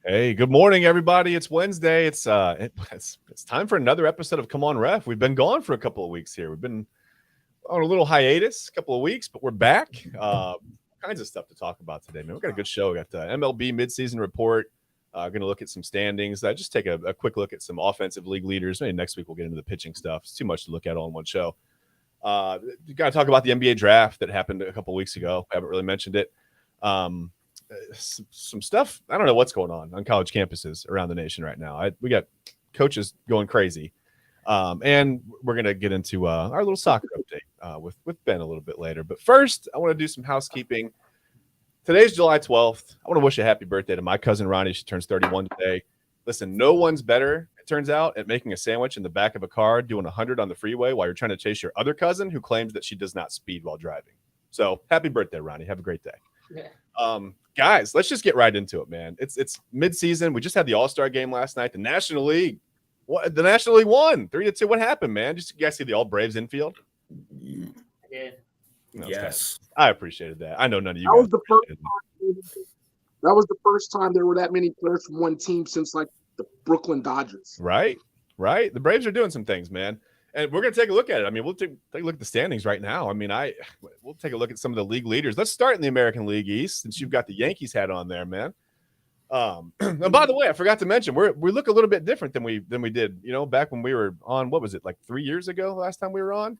Hey, good morning, everybody. It's Wednesday. It's time for another episode of Come On Ref. We've been gone for a couple of weeks here. We've been on a little hiatus, a couple of weeks, but we're back. Kinds of stuff to talk about today, man. We got a good show. We got the MLB midseason report. Going to look at some standings. Just take a quick look at some offensive league leaders. Maybe next week we'll get into the pitching stuff. It's too much to look at all in one show. You got to talk about the NBA draft that happened a couple of weeks ago. I haven't really mentioned it. Some stuff. I don't know what's going on college campuses around the nation right now. We got coaches going crazy, and we're gonna get into our little soccer update with Ben a little bit later. But first, I want to do some housekeeping. Today's July 12th. I want to wish a happy birthday to my cousin Ronnie. She turns 31 today. Listen, no one's better, it turns out, at making a sandwich in the back of a car doing 100 on the freeway while you're trying to chase your other cousin who claims that she does not speed while driving. So happy birthday, Ronnie. Have a great day. Yeah. Guys, let's just get right into it, man. It's mid-season. We just had the All-Star game last night. The National League won 3-2. What happened, man? You guys see the All Braves infield? I did. No, yes. I appreciated that. I know none of you guys. That was the first time there were that many players from one team since like the Brooklyn Dodgers. Right. The Braves are doing some things, man. And we're going to take a look at it. I mean, we'll take a look at the standings right now. I mean, we'll take a look at some of the league leaders. Let's start in the American League East, since you've got the Yankees hat on there, man. And by the way, I forgot to mention, we look a little bit different than we did, back when we were on. What was it, like 3 years ago? Last time we were on.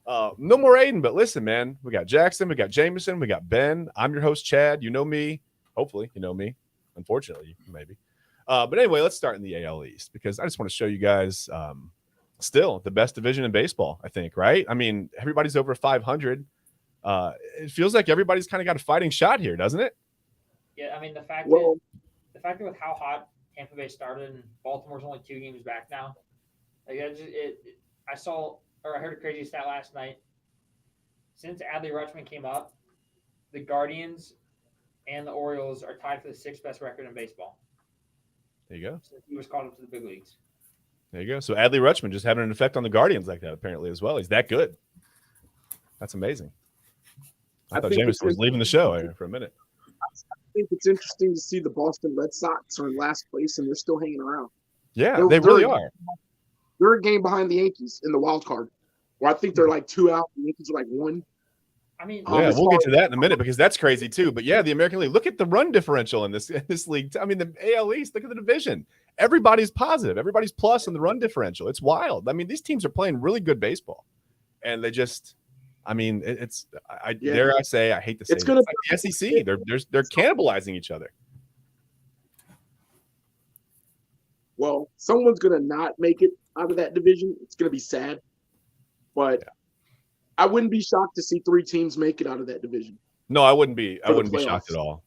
No more Aiden, but listen, man, we got Jackson, we got Jameson, we got Ben. I'm your host, Chad. You know me. Hopefully, you know me. Unfortunately, maybe. But anyway, let's start in the AL East, because I just want to show you guys. Still the best division in baseball, I think, right? I mean, everybody's over 500. It feels like everybody's kind of got a fighting shot here, doesn't it? Yeah, I mean, the fact that with how hot Tampa Bay started and Baltimore's only 2 games back now, like I heard a crazy stat last night. Since Adley Rutschman came up, the Guardians and the Orioles are tied for the 6th best record in baseball. There you go. Since he was called up to the big leagues. There you go. So Adley Rutschman just having an effect on the Guardians like that, apparently, as well. He's that good. That's amazing. I thought Jameson was leaving the show for a minute. I think it's interesting to see the Boston Red Sox are in last place and they're still hanging around. Yeah, they really are. They're a game behind the Yankees in the wild card, where I think they're like 2 out. The Yankees are like 1. I mean, yeah, we'll get to that in a minute, because that's crazy too. But yeah, the American League. Look at the run differential in this league. I mean, the AL East. Look at the division. Everybody's positive. Everybody's plus in the run differential. It's wild. I mean, these teams are playing really good baseball, and they just. I mean, dare I say, I hate to say it's like the SEC. They're cannibalizing each other. Well, someone's gonna not make it out of that division. It's gonna be sad, but. Yeah. I wouldn't be shocked to see 3 teams make it out of that division. No, I wouldn't be. I wouldn't be shocked at all.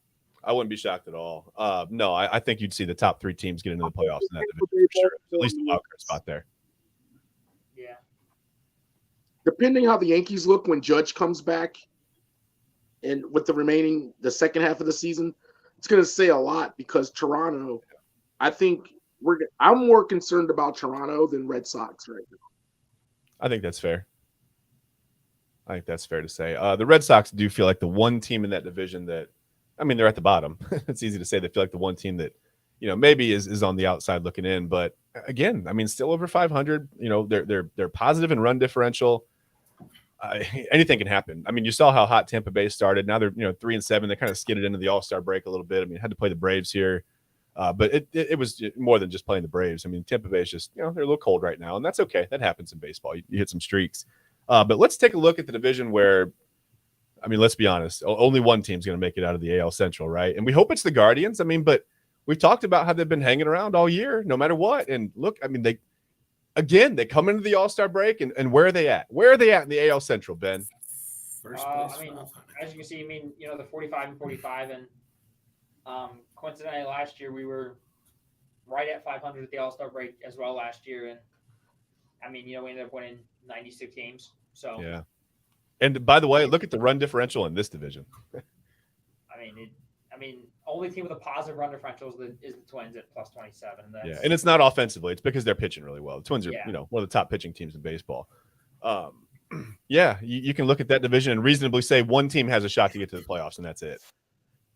No, I think you'd see the top 3 teams get into the playoffs in that division for sure. At least a wild card spot there. Yeah. Depending how the Yankees look when Judge comes back, and with the second half of the season, it's going to say a lot, because Toronto. I think I'm more concerned about Toronto than Red Sox right now. I think that's fair. I think that's fair to say. The Red Sox do feel like the one team in that division that, I mean, they're at the bottom. It's easy to say they feel like the one team that, maybe is on the outside looking in. But again, I mean, still over 500. They're positive in run differential. Anything can happen. I mean, you saw how hot Tampa Bay started. Now they're 3-7. They kind of skidded into the All-Star break a little bit. I mean, had to play the Braves here, but it was more than just playing the Braves. I mean, Tampa Bay is just they're a little cold right now, and that's okay. That happens in baseball. You hit some streaks. But let's take a look at the division where, I mean, let's be honest, only one team's going to make it out of the AL Central, right? And we hope it's the Guardians. I mean, but we've talked about how they've been hanging around all year, no matter what. And look, I mean, they come into the All-Star break, and where are they at? Where are they at in the AL Central, Ben? First place. I mean, as you can see, the 45 and 45, and coincidentally, last year we were right at 500 at the All-Star break as well last year, and I mean, we ended up winning 96 games. So yeah. And by the way, look at the run differential in this division. I mean, only team with a positive run differential is the Twins at plus 27. Yeah, and it's not offensively; it's because they're pitching really well. The Twins are, one of the top pitching teams in baseball. Yeah, you can look at that division and reasonably say one team has a shot to get to the playoffs, and that's it.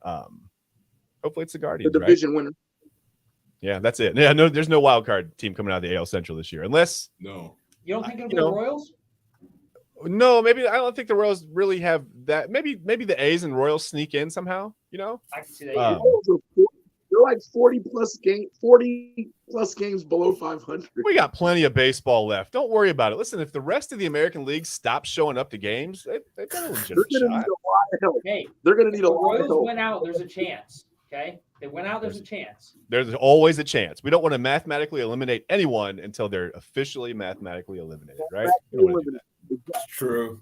Hopefully, it's the Guardians. The division winner. Yeah, that's it. Yeah, no, there's no wild card team coming out of the AL Central this year, unless No. You don't think it'll be the Royals? No, maybe I don't think the Royals really have that. Maybe the A's and Royals sneak in somehow. I can see that. They're like 40 plus games below 500. We got plenty of baseball left. Don't worry about it. Listen, if the rest of the American League stops showing up to games, they've got a legitimate They're going to shot. need a lot of help. Hey, they're going to need a lot of Royals help. went out, there's a chance. Okay, they went out, there's a chance. There's always a chance. We don't want to mathematically eliminate anyone until they're officially mathematically eliminated, right? We don't want to do that. It's true.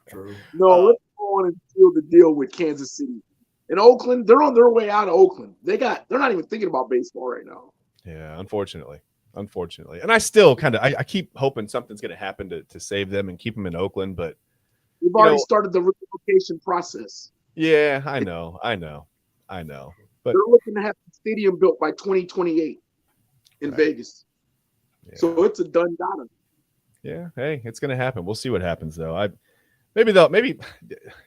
True. No, let's go on and seal the deal with Kansas City. In Oakland, they're on their way out of Oakland. They're not even thinking about baseball right now. Yeah, unfortunately. And I still kind of I keep hoping something's going to happen to save them and keep them in Oakland, but We've already started the relocation process. yeah, I know. But They're looking to have the stadium built by 2028 in Vegas. Yeah. So it's a done data. Yeah, hey, it's going to happen. We'll see what happens though. Maybe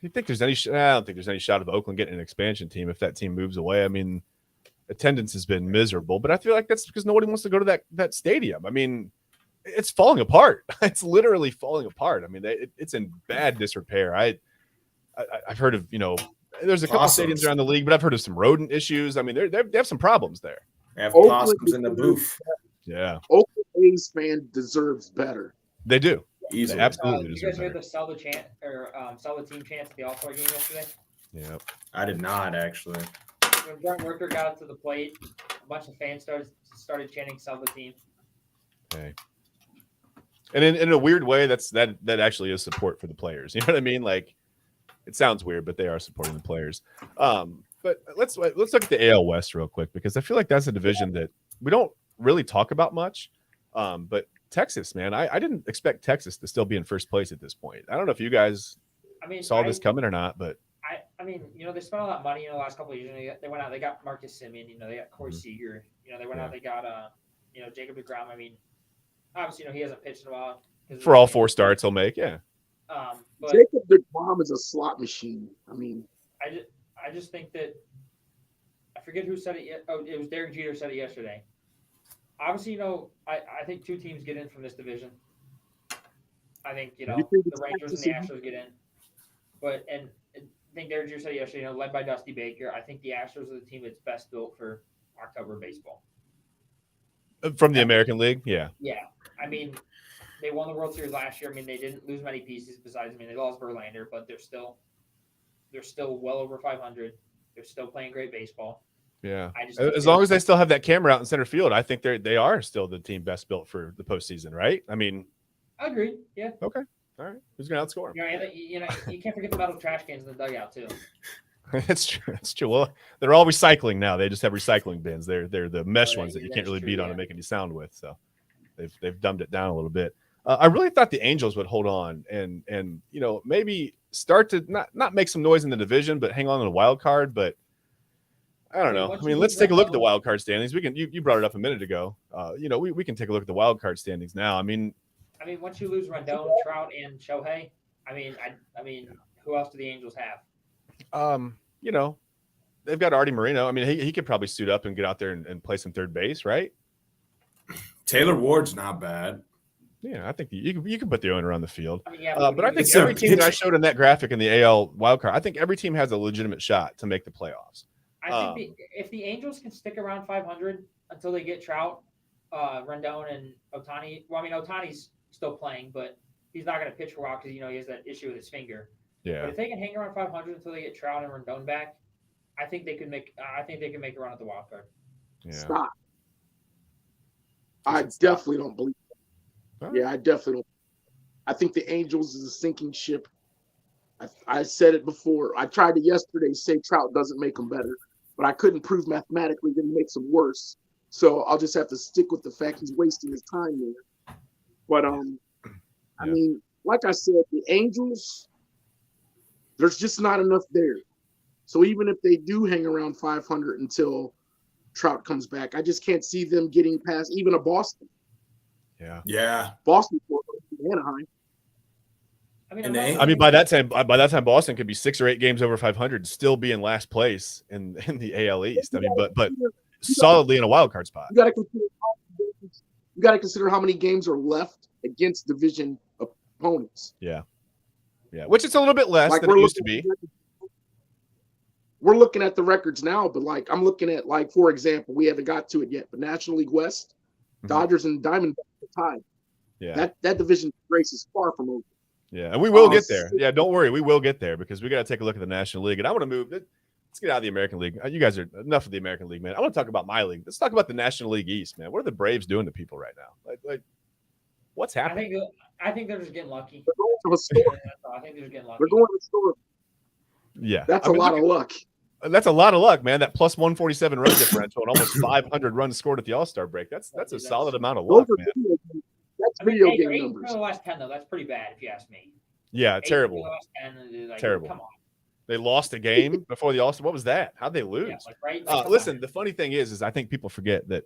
you think there's any I don't think there's any shot of Oakland getting an expansion team if that team moves away. I mean, attendance has been miserable, but I feel like that's because nobody wants to go to that stadium. I mean, it's falling apart. It's literally falling apart. I mean, it's in bad disrepair. I've heard of, there's a couple stadiums around the league, but I've heard of some rodent issues. I mean, they have some problems there. They have possums in the booth. Yeah. Oakland A's fan deserves better. They do. Easily. They absolutely You deserve guys heard better. the sell the team chance at the All-Star game yesterday? Yep. I did not actually. When Brent Worker got up to the plate, a bunch of fans started chanting "Sell the team." Okay. And in a weird way, that actually is support for the players. You know what I mean? Like, it sounds weird, but they are supporting the players. But let's look at the AL West real quick, because I feel like that's a division that we don't really talk about much. But Texas, man, I didn't expect Texas to still be in first place at this point. I don't know if you guys saw this coming or not, but I mean, they spent a lot of money in the last couple of years. They went out, they got Marcus Semien, they got Corey Seager, they went out, they got Jacob deGrom. I mean, obviously, he hasn't pitched in a while. For all 4 starts he'll make, yeah. But Jacob deGrom is a slot machine. I mean, I just think that I forget who said it yet. Oh, it was Derek Jeter said it yesterday. Obviously, I think 2 teams get in from this division. I think the Rangers and the Astros get in, and I think Derek Jeter said it yesterday. Led by Dusty Baker, I think the Astros are the team that's best built for October baseball. From the American League, yeah. Yeah, I mean, they won the World Series last year. I mean, they didn't lose many pieces besides. I mean, they lost Verlander, but they're still well over 500. They're still playing great baseball. Yeah, as long as they still have that camera out in center field, I think they are still the team best built for the postseason, right? I mean, I agree. Yeah. Okay. All right. Who's going to outscore them? You can't forget the metal trash cans in the dugout too. That's true. That's true. Well, they're all recycling now. They just have recycling bins. They're the mesh ones that you can't really beat on and make any sound with. So they've dumbed it down a little bit. I really thought the Angels would hold on and maybe start to not make some noise in the division, but hang on to the wild card. But I don't know. I mean, let's take a look at the wild card standings. We can. You brought it up a minute ago. We can take a look at the wild card standings now. I mean, once you lose Rendon, Trout, and Shohei, I mean, who else do the Angels have? They've got Artie Moreno. I mean, he could probably suit up and get out there and play some third base, right? Taylor Ward's not bad. Yeah, I think you can put the owner on the field. But I think every team that I showed in that graphic in the AL wildcard, I think every team has a legitimate shot to make the playoffs. I think if the Angels can stick around 500 until they get Trout, Rendon, and Ohtani. Well, I mean, Ohtani's still playing, but he's not going to pitch for a while because he has that issue with his finger. Yeah. But if they can hang around 500 until they get Trout and Rendon back, I think they can make a run at the wild card. Yeah. Stop. I definitely don't believe that. Yeah, I definitely don't. I think the Angels is a sinking ship. I said it before. I tried to yesterday say Trout doesn't make them better, but I couldn't prove mathematically that he makes them worse. So I'll just have to stick with the fact he's wasting his time there. But I mean, like I said, the Angels, there's just not enough there. So even if they do hang around 500 until Trout comes back, I just can't see them getting past even a Boston. Yeah. Boston for Anaheim. I mean, by that time, Boston could be 6 or 8 games over 500, still be in last place in the AL East. I mean, but solidly in a wild card spot. You got to consider how many games are left against division opponents. Yeah, which is a little bit less than it used to be. We're looking at the records now, but like I'm looking at, like, for example, we haven't got to it yet, but National League West, Dodgers and Diamondbacks are tied. Yeah, that division race is far from over. Yeah, and we will get there. Yeah, don't worry, we will get there because we got to take a look at the National League. And I want to move. Let's get out of the American League. You guys are enough of the American League, man. I want to talk about my league. Let's talk about the National League East, man. What are the Braves doing to people right now? Like what's happening? I think they're just getting lucky. They're going to a store. I think they're just getting lucky. They're going to the store. Yeah, that's a lot of luck. That's a lot of luck, man. That plus 147 run differential and almost 500 runs scored at the All-Star break. That's a solid amount of luck, man. That's video game numbers. For the last 10, though, that's pretty bad if you ask me. Yeah, terrible. Last 10, like, terrible. Come on. They lost a game before the All-Star. What was that? How'd they lose? Yeah, like, listen, the funny thing is I think people forget that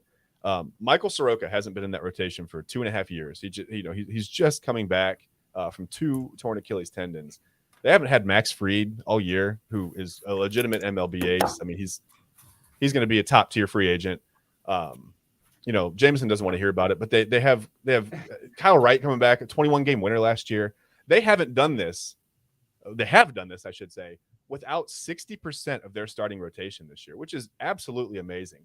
Michael Soroka hasn't been in that rotation for 2.5 years. He's just coming back from 2 torn Achilles tendons. They haven't had Max Fried all year, who is a legitimate MLB ace. I mean, he's going to be a top tier free agent. Jameson doesn't want to hear about it, but they have Kyle Wright coming back, a 21 game winner last year. They haven't done this. They have done this, I should say, without 60% of their starting rotation this year, which is absolutely amazing.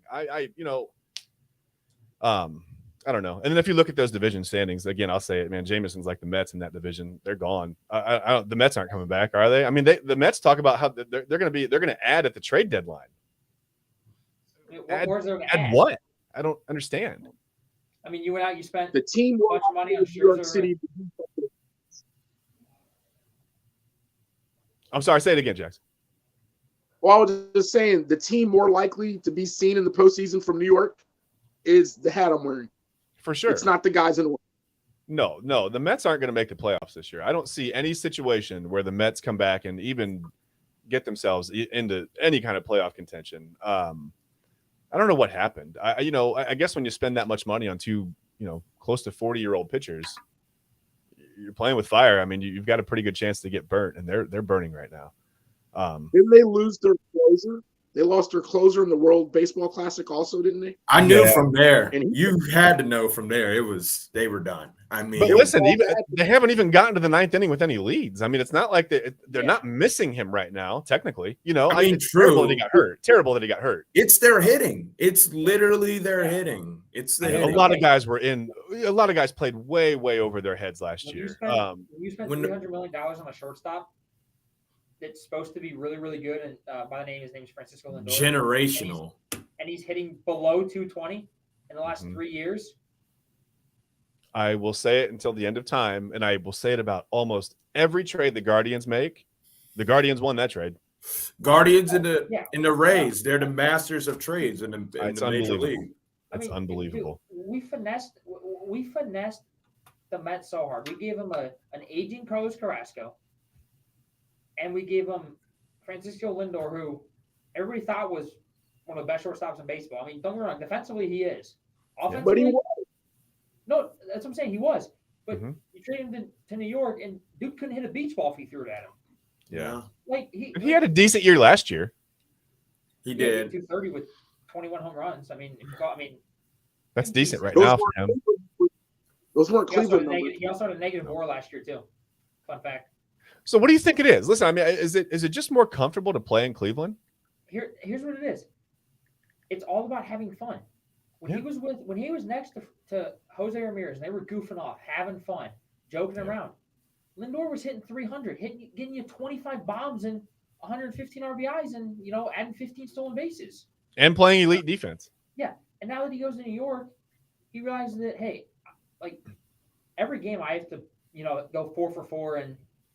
I don't know. And then if you look at those division standings, again, I'll say it, man, Jameson's like the Mets in that division. They're gone. The Mets aren't coming back, are they? I mean, the Mets talk about how they're going to add at the trade deadline. Add what? I don't understand. I mean, you went out, you spent the team a bunch of money on New York City. I'm sorry, say it again, Jackson. Well, I was just saying the team more likely to be seen in the postseason from New York is the hat I'm wearing. For sure. It's not the guys in the No, the Mets aren't going to make the playoffs this year. I don't see any situation where the Mets come back and even get themselves into any kind of playoff contention. I don't know what happened. I guess when you spend that much money on 2, close to 40-year-old pitchers, you're playing with fire. I mean, you've got a pretty good chance to get burnt, and they're burning right now. Didn't they lose their closer? They lost their closer in the World Baseball Classic also, didn't they? I knew from there. And you had to know from there. They were done. I mean, but listen, they haven't even gotten to the 9th inning with any leads. I mean, it's not like they're not missing him right now, technically. It's terrible that he got hurt. Terrible that he got hurt. It's their hitting. It's literally their hitting. It's the hitting. A lot of guys played way, way over their heads last year. You spent $300 million on a shortstop that's supposed to be really, really good, and his name is Francisco Lindor. Generational. And he's hitting below 220 in the last 3 years. I will say it until the end of time, and I will say it about almost every trade the Guardians make. The Guardians won that trade. Guardians in the Rays, they're the masters of trades in the major league. That's unbelievable. Dude, we finessed the Mets so hard. We gave them an aging Carlos Carrasco. And we gave him Francisco Lindor, who everybody thought was one of the best shortstops in baseball. I mean, don't get me wrong, defensively he is. Offensively, but he was. No, that's what I'm saying. He was. But you traded him to New York, and Duke couldn't hit a beach ball if he threw it at him. Yeah. He had a decent year last year. He did. 230 with 21 home runs. I mean, that's decent right now for him. Those weren't Cleveland numbers. He also had a negative WAR last year too. Fun fact. So what do you think it is? Listen, I mean, is it just more comfortable to play in Cleveland? Here's what it is. It's all about having fun. When he was next to Jose Ramirez, and they were goofing off, having fun, joking around. Lindor was hitting 300, getting you 25 bombs and 115 RBIs, and adding 15 stolen bases. And playing elite defense. Yeah, and now that he goes to New York, he realizes that every game I have to go 4 for 4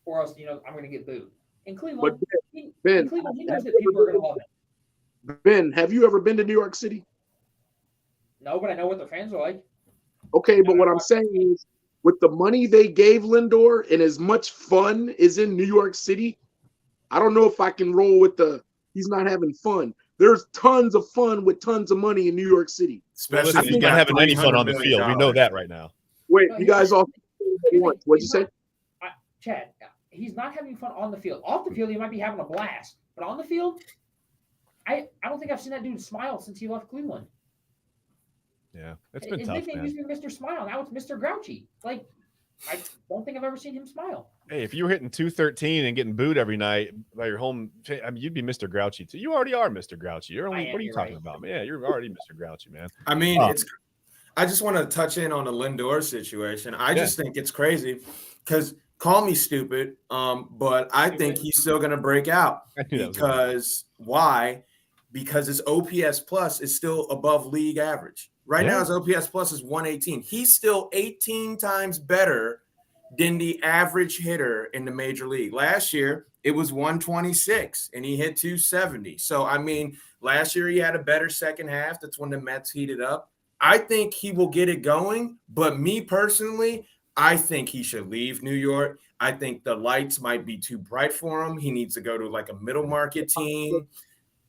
or else, I'm going to get booed. In Cleveland, he knows that people are going to love him. Ben, have you ever been to New York City? No, but I know what their fans are like. Okay, but what I'm saying is, with the money they gave Lindor and as much fun is in New York City, I don't know if I can roll with he's not having fun. There's tons of fun with tons of money in New York City. Especially if he's not having any fun on the field. We know that right now. Wait, you guys all once. What'd you say? Chad, he's not having fun on the field. Off the field, he might be having a blast. But on the field, I don't think I've seen that dude smile since he left Cleveland. Yeah, it's been His tough, nickname man. used to be Mr. Smile. Now it's Mr. Grouchy. Like, I don't think I've ever seen him smile. Hey, if you were hitting 213 and getting booed every night by your home, I mean, you'd be Mr. Grouchy too. You already are Mr. Grouchy. What are you talking about, man? Yeah, you're already Mr. Grouchy, man. I mean, I just want to touch in on the Lindor situation. I just think it's crazy because call me stupid, but I think he's still going to break out because why? Because his OPS plus is still above league average. Right now, his OPS plus is 118. He's still 18 times better than the average hitter in the major league. Last year, it was 126, and he hit 270. So, I mean, last year he had a better second half. That's when the Mets heated up. I think he will get it going, but me personally, I think he should leave New York. I think the lights might be too bright for him. He needs to go to like a middle market team.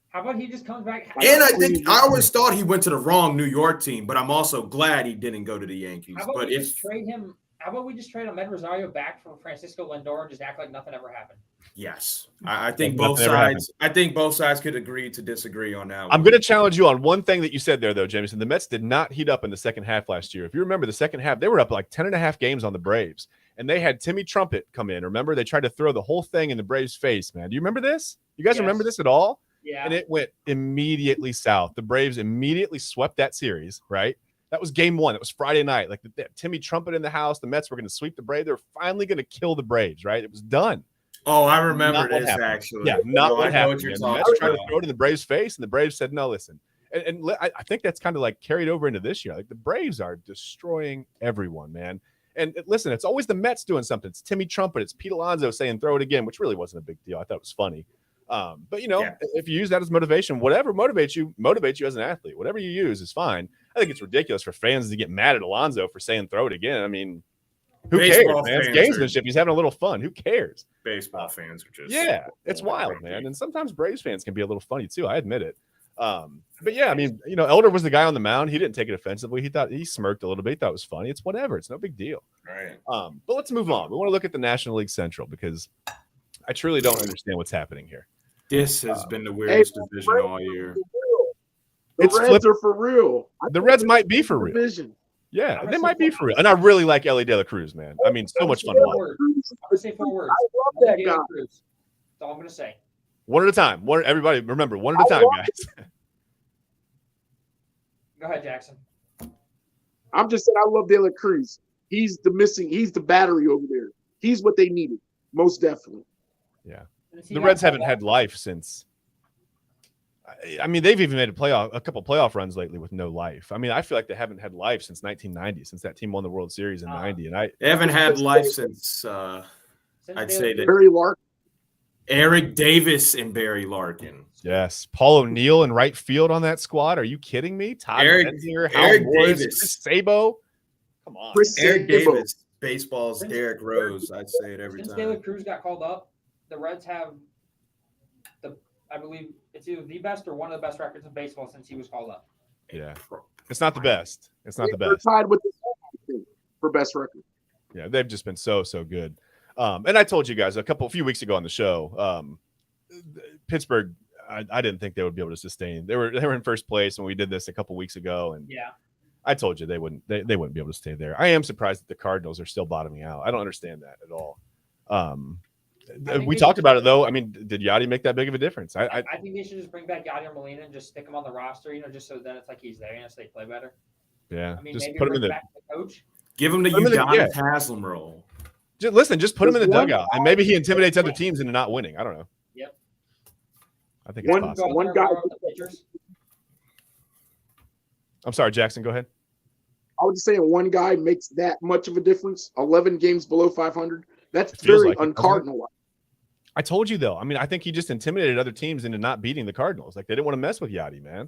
How about he just comes back? And I always thought he went to the wrong New York team, but I'm also glad he didn't go to the Yankees. How about we just trade him? How about we just trade Ahmed Rosario back from Francisco Lindor and just act like nothing ever happened? Yes, I think both sides. I think both sides could agree to disagree on that one. I'm going to challenge you on one thing that you said there, though, Jameson. The Mets did not heat up in the second half last year. If you remember the second half, they were up like 10.5 games on the Braves, and they had Timmy Trumpet come in. Remember, they tried to throw the whole thing in the Braves' face, man. Do you remember this? You guys remember this at all? Yeah. And it went immediately south. The Braves immediately swept that series, right? That was game one. It was Friday night. Like Timmy Trumpet in the house. The Mets were going to sweep the Braves. They were finally going to kill the Braves, right? It was done. Oh, I remember this, actually. Yeah, not what happened. The Mets tried to throw it in the Braves' face, and the Braves said, no, listen. And I think that's kind of like carried over into this year. Like the Braves are destroying everyone, man. And listen, it's always the Mets doing something. It's Timmy Trumpet. It's Pete Alonso saying throw it again, which really wasn't a big deal. I thought it was funny. But, if you use that as motivation, whatever motivates you as an athlete. Whatever you use is fine. I think it's ridiculous for fans to get mad at Alonso for saying throw it again. I mean, who cares, man? It's gamesmanship. He's having a little fun. Who cares? Baseball fans are just it's wild, man. And sometimes Braves fans can be a little funny too. I admit it. But yeah, I mean, Elder was the guy on the mound. He didn't take it offensively. He smirked a little bit. He thought it was funny. It's whatever. It's no big deal. Right. But let's move on. We want to look at the National League Central because I truly don't understand what's happening here. This has been the weirdest division all year. The Reds are for real. The Reds might be for real. Division. Yeah, they might be for real. And I really like Ellie De La Cruz, man. I mean, so much fun to watch. I'm going to say 4 words. I love that guy. That's all I'm going to say. One at a time. Everybody remember, one at a time, guys. Go ahead, Jackson. I'm just saying I love De La Cruz. He's the battery over there. He's what they needed, most definitely. Yeah. The Reds haven't had life since. I mean, they've even made a couple playoff runs lately with no life. I mean, I feel like they haven't had life since 1990, since that team won the World Series in '90. And they haven't had life since I'd say that Barry Larkin, Eric Davis, and Barry Larkin. Yes, Paul O'Neill in right field on that squad. Are you kidding me? Todd Menzinger, Howard Davis, Chris Sabo. Come on, Eric Davis. Baseball's Derrick Rose. I'd say it every time. Since De La Cruz got called up, the Reds have I believe it's either the best or one of the best records in baseball since he was called up. Yeah, it's not the best. It's not the best. They're tied with the for best record. Yeah, they've just been so good. And I told you guys a few weeks ago on the show, Pittsburgh. I didn't think they would be able to sustain. They were in first place when we did this a couple weeks ago, and yeah, I told you they wouldn't be able to stay there. I am surprised that the Cardinals are still bottoming out. I don't understand that at all. We talked about it though. I mean, did Yachty make that big of a difference? I think they should just bring back Yachty or Molina and just stick him on the roster, just so then it's like he's there, so they play better. Yeah, I mean, just maybe put him in the coach. Give him the Udonis Haslam role. Just put him in the dugout, and maybe he intimidates other teams into not winning. I don't know. Yep. I think it's possible. One guy. I'm sorry, Jackson. Go ahead. I was just saying one guy makes that much of a difference. 11 games below 500. That's very uncardinal. I told you though. I mean, I think he just intimidated other teams into not beating the Cardinals. Like they didn't want to mess with Yachty, man.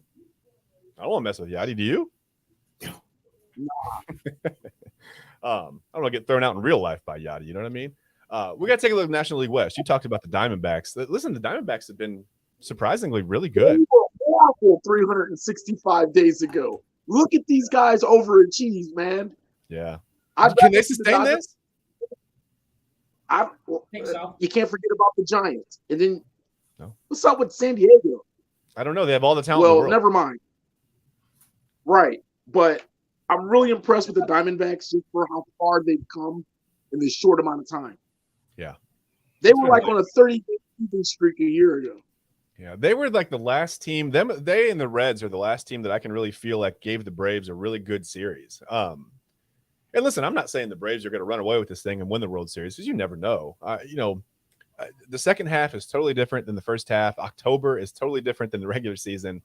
I don't want to mess with Yachty. Do you? No. I don't want to get thrown out in real life by Yachty. You know what I mean? We got to take a look at National League West. You talked about the Diamondbacks. Listen, the Diamondbacks have been surprisingly really good. We were horrible 365 days ago. Look at these guys overachieve, man. Yeah. Can they sustain this? I think so. You can't forget about the Giants. And then no. What's up with San Diego? I don't know. They have all the talent in the Well, world. never mind. Right. But I'm really impressed with the Diamondbacks just for how far they've come in this short amount of time. Yeah. They were like on a 30-game streak a year ago. Yeah, they were like the last team. They and the Reds are the last team that I can really feel like gave the Braves a really good series. And listen, I'm not saying the Braves are going to run away with this thing and win the World Series because you never know. The second half is totally different than the first half. October is totally different than the regular season.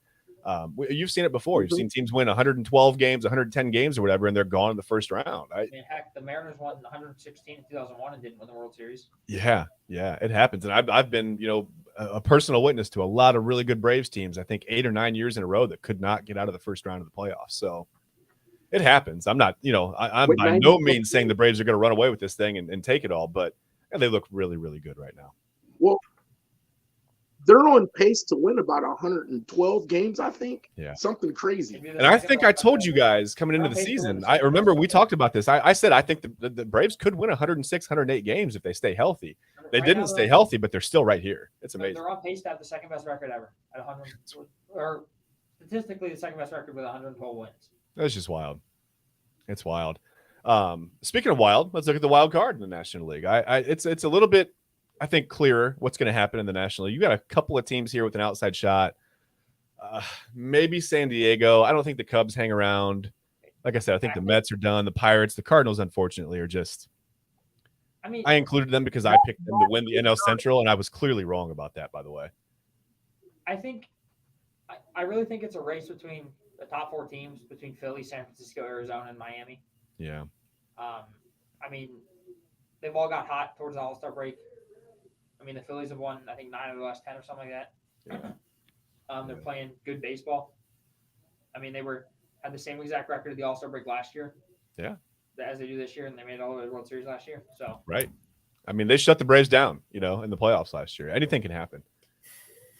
You've seen it before. You've seen teams win 112 games, 110 games, or whatever, and they're gone in the first round. Heck, the Mariners won 116 in 2001 and didn't win the World Series. Yeah, it happens, and I've been a personal witness to a lot of really good Braves teams. I think 8 or 9 years in a row that could not get out of the first round of the playoffs. So it happens. I'm not, I'm by no means saying the Braves are going to run away with this thing and take it all, but they look really, really good right now. Well, they're on pace to win about 112 games, I think. Yeah. Something crazy. And I think I told you guys coming into the season, I remember we talked about this. I said I think the Braves could win 106, 108 games if they stay healthy. They didn't stay healthy, but they're still right here. It's amazing. They're on pace to have the second best record ever at 100, or statistically the second best record with 112 wins. That's just wild. It's wild. Speaking of wild, let's look at the wild card in the National League. It's a little bit, I think, clearer what's going to happen in the National League. You got a couple of teams here with an outside shot. Maybe San Diego. I don't think the Cubs hang around. Like I said, I think the Mets are done. The Pirates, the Cardinals, unfortunately, are just. I included them because I picked them to win the NL Central, and I was clearly wrong about that, by the way. I really think it's a race between the top four teams, between Philly, San Francisco, Arizona, and Miami. Yeah. They've all got hot towards the All-Star break. The Phillies have won, I think, 9 of the last 10 or something like that. Yeah. They're playing good baseball. They had the same exact record of the All-Star break last year. Yeah. As they do this year, and they made it all the way to the World Series last year. So right. They shut the Braves down, in the playoffs last year. Anything can happen.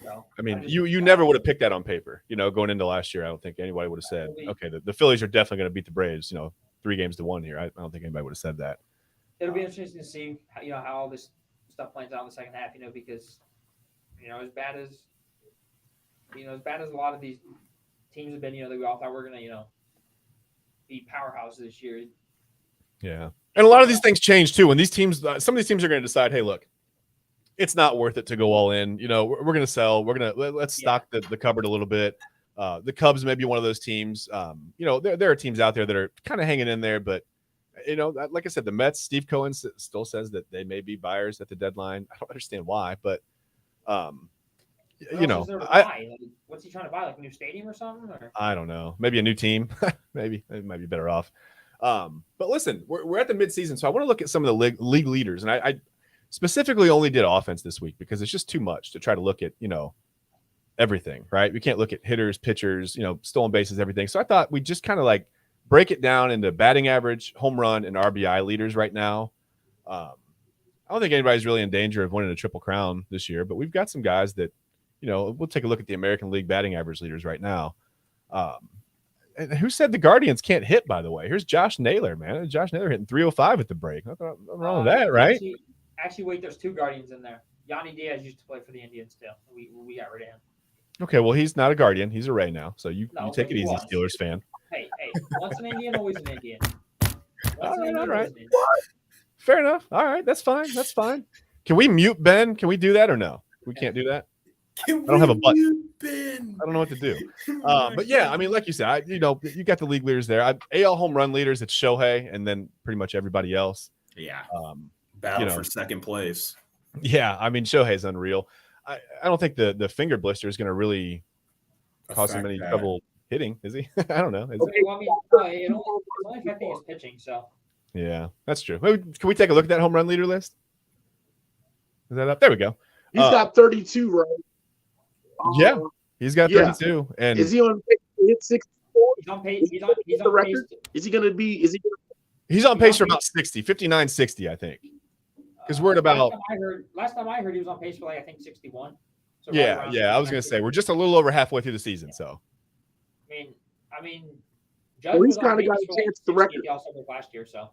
So, you never would have picked that on paper, going into last year. I don't think anybody would have said, okay, the Phillies are definitely going to beat the Braves, 3-1 here. I don't think anybody would have said that. It'll be interesting to see how all this stuff plays out in the second half, because as bad as a lot of these teams have been, that we all thought were going to be powerhouses this year. Yeah. And a lot of these things change too. When these teams, some of these teams are going to decide, hey, look, it's not worth it to go all in. We're going to sell. Let's stock the cupboard a little bit. The Cubs may be one of those teams. There are teams out there that are kind of hanging in there, but like I said, the Mets, Steve Cohen still says that they may be buyers at the deadline. I don't understand why, but what's he trying to buy? Like a new stadium or something? Or? I don't know. Maybe a new team. Maybe it might be better off. But listen, we're at the midseason, so I want to look at some of the league leaders, and I specifically only did offense this week because it's just too much to try to look at everything. Right? We can't look at hitters, pitchers, stolen bases, everything. So I thought we'd just kind of like break it down into batting average, home run, and RBI leaders right now. I don't think anybody's really in danger of winning a Triple Crown this year, but we've got some guys that, we'll take a look at the American League batting average leaders right now. And who said the Guardians can't hit, by the way? Here's Josh Naylor, man. Josh Naylor hitting 305 at the break. Nothing wrong with that, right? Actually, wait, there's 2 Guardians in there. Yanni Diaz used to play for the Indians still. We got rid of him. Okay, well, he's not a Guardian. He's a Ray now. So you take it easy, Steelers fan. Hey, once an Indian, always an Indian. All right. Fair enough. All right, that's fine. Can we mute Ben? Can we do that or no? We can't do that? I don't have a button. I don't know what to do. But yeah, like you said, you got the league leaders there. AL home run leaders, it's Shohei, and then pretty much everybody else. Yeah. Battle for second place. Yeah, Shohei's unreal. I don't think the finger blister is going to really cause him any trouble hitting, is he? I don't know. It's only affecting his pitching, so. Yeah, that's true. Can we take a look at that home run leader list? Is that up? There we go. He's got 32, right? Yeah, he's got 32. And is he on pace to hit 64? He's on pace. He's on record. Is he going to be? He's on pace for about 60, 59, 60, I think. Because we're at about. Last time I heard, he was on pace for I think 61. So yeah. I was going to say we're just a little over halfway through the season, so. Judge he's kind of got a chance to record last year, so.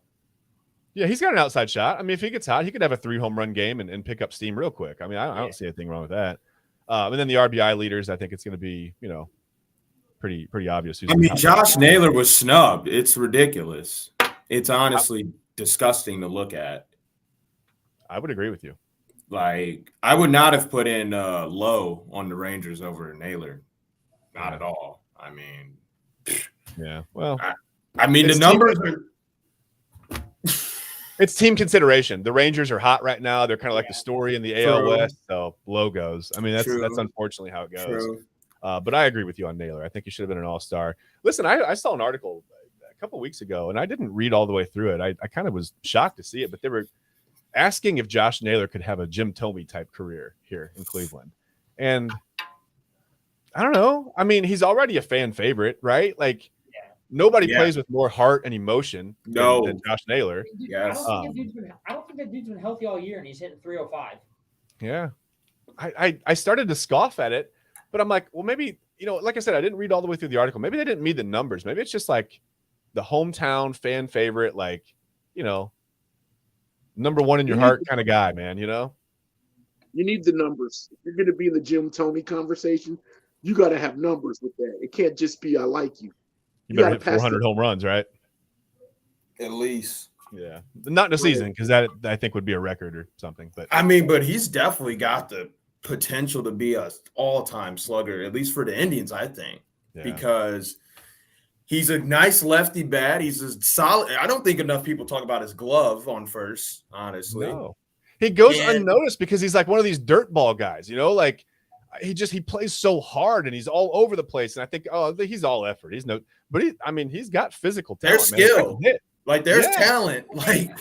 Yeah, he's got an outside shot. If he gets hot, he could have a 3 home run game and pick up steam real quick. I don't see anything wrong with that. And then the RBI leaders, I think it's going to be, pretty obvious. I mean, Josh Naylor was snubbed. It's ridiculous. It's honestly disgusting to look at. I would agree with you. Like, I would not have put in Lowe on the Rangers over Naylor. Not at all. I mean, yeah. Well, I mean, the numbers are. It's team consideration. The Rangers are hot right now. They're kind of like the story in the AL West. So Lowe goes. I mean, that's unfortunately how it goes. But I agree with you on Naylor. I think he should have been an all-star. Listen, I saw an article a couple of weeks ago, and I didn't read all the way through it. I kind of was shocked to see it, but they were asking if Josh Naylor could have a Jim Thome type career here in Cleveland. And I don't know. I mean, he's already a fan favorite, right? Like, nobody plays with more heart and emotion than Josh Naylor. Yes. I don't think that dude's been healthy all year, and he's hitting 305. Yeah. I started to scoff at it, but I'm like, well, maybe, like I said, I didn't read all the way through the article. Maybe they didn't mean the numbers. Maybe it's just like the hometown fan favorite, like, number one in your heart kind of guy, man, You need the numbers. If you're going to be in the Jim Thome conversation, you got to have numbers with that. It can't just be, I like you. You better hit 400 home runs, right? At least. Yeah. Not in a season, because that I think would be a record or something. But I mean, but he's definitely got the potential to be a all-time slugger, at least for the Indians, I think. Yeah. Because he's a nice lefty bat. He's a solid. I don't think enough people talk about his glove on first, honestly. No. He goes unnoticed because he's like one of these dirt ball guys, like he plays so hard and he's all over the place. And I think, he's all effort. He's he's got physical talent. There's skill. Like there's talent. Like,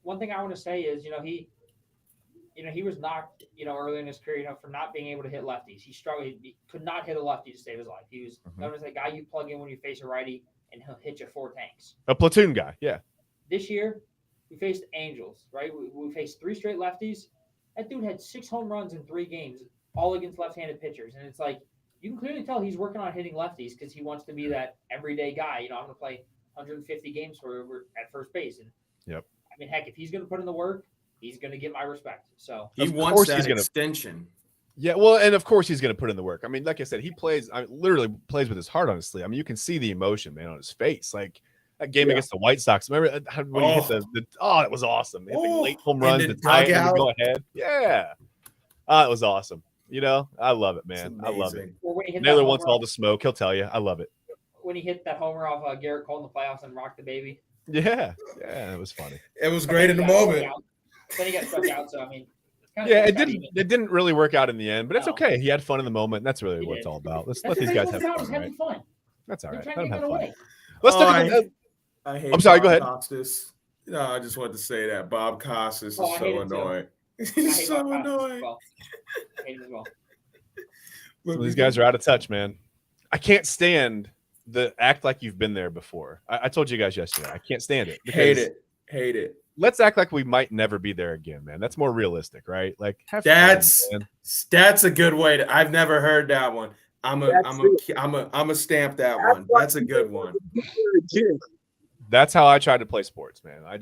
One thing I want to say is, he was knocked, early in his career, for not being able to hit lefties. He struggled. He could not hit a lefty to save his life. He was known as that guy you plug in when you face a righty and he'll hit you 4 tanks. A platoon guy. Yeah. This year, we faced Angels, right? We faced 3 straight lefties. That dude had 6 home runs in 3 games, all against left-handed pitchers. And it's like, you can clearly tell he's working on hitting lefties because he wants to be that everyday guy. I'm going to play 150 games at first base. And yep. I mean, heck, if he's going to put in the work, he's going to get my respect. So he wants that extension. Yeah, well, and of course he's going to put in the work. I mean, like I said, he literally plays with his heart on his sleeve. I mean, you can see the emotion, man, on his face. Like that game against the White Sox. Remember when he hit that was awesome. He hit the late home runs to tie it and go ahead. Yeah. It was awesome. I love it, man. I love it. Well, Naylor wants all the smoke. He'll tell you. I love it. When he hit that homer off Garrett Cole in the playoffs and rocked the baby. Yeah. Yeah, it was funny. It was great in the moment. Then he got struck out, so I mean. It didn't really work out in the end, but it's okay. He had fun in the moment. And that's really what it's all about. Let's let these guys have fun. Having fun. That's all right. Let them have fun. Let's talk about. I'm sorry. Go ahead. Costas. No, I just wanted to say that Bob Costas is so annoying. He's so annoying. I hate him as well. So these guys are out of touch, man. I can't stand the act like you've been there before. I told you guys yesterday. I can't stand it. Hate it. Let's act like we might never be there again, man. That's more realistic, right? Like that's fun, a good way to. I've never heard that one. I'm a stamp that one. That's a good one. That's how I tried to play sports, man. I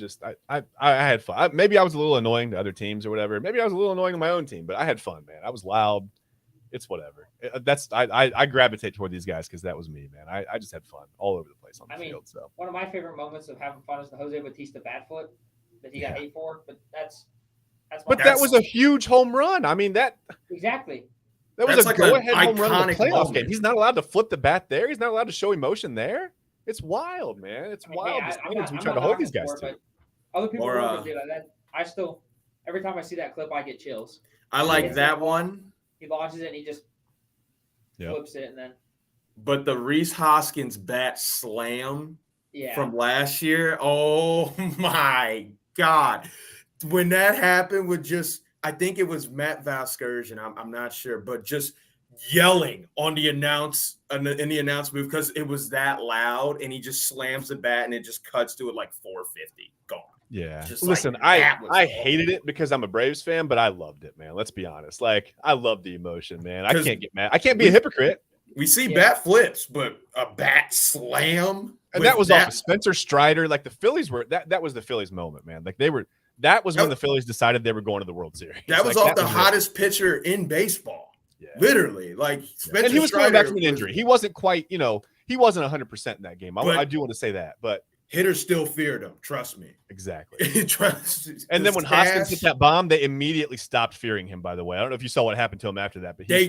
had fun. Maybe I was a little annoying to other teams or whatever. Maybe I was a little annoying to my own team, but I had fun, man. I was loud. It's whatever. I gravitate toward these guys because that was me, man. I just had fun all over the place on the field. So one of my favorite moments of having fun is the Jose Bautista bat flip that he got hate for, but that was a huge home run. I mean exactly. That was a go-ahead home run in the playoff game. He's not allowed to flip the bat there. He's not allowed to show emotion there. It's wild, man. It's wild. We try to hold these guys to. Other people do that. I still, every time I see that clip, I get chills. I like that one. He launches it and he just flips it and then. But the Reese Hoskins bat slam from last year, oh my God. When that happened with I think it was Matt Vasgersian, I'm not sure, but just yelling on the announce booth because it was that loud and he just slams the bat and it just cuts to it like 450. Gone. Yeah. Listen, I hated it because I'm a Braves fan, but I loved it, man. Let's be honest. Like, I love the emotion, man. I can't get mad. I can't be a hypocrite. We see bat flips, but a bat slam. And that was off of Spencer Strider. Like the Phillies were that was the Phillies moment, man. Like that was when the Phillies decided they were going to the World Series. That was off the hottest pitcher in baseball. Yeah. Literally. Like Spencer and he was Strider coming back from an injury. He wasn't quite, he wasn't 100% in that game. I do want to say that, but hitters still feared him. Trust me. Exactly. And then when Hoskins hit that bomb, they immediately stopped fearing him, by the way. I don't know if you saw what happened to him after that, but they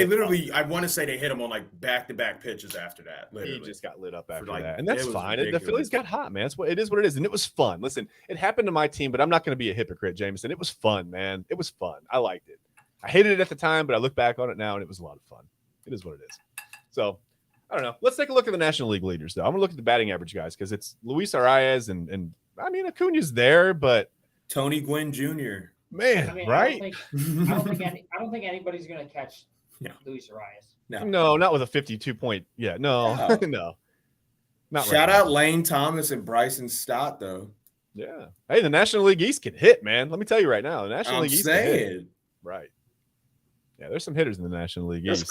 literally, I want to say they hit him on like back-to-back pitches after that. Literally. He just got lit up after that. And that's fine. The Phillies got hot, man. It is what it is. And it was fun. Listen, it happened to my team, but I'm not going to be a hypocrite, Jameson. It was fun, man. It was fun. I liked it. I hated it at the time, but I look back on it now, and it was a lot of fun. It is what it is. So, I don't know. Let's take a look at the National League leaders, though. I'm going to look at the batting average guys because it's Luis Arias and I mean, Acuna's there, but Tony Gwynn Jr. Man, right? I don't think anybody's going to catch Luis Arias. No, not with a 52 point. Yeah, no. Not Shout out Lane Thomas and Bryson Stott, though. Yeah. Hey, the National League East can hit, man. Let me tell you right now, the National League East can hit. Right. Yeah, there's some hitters in the National League East.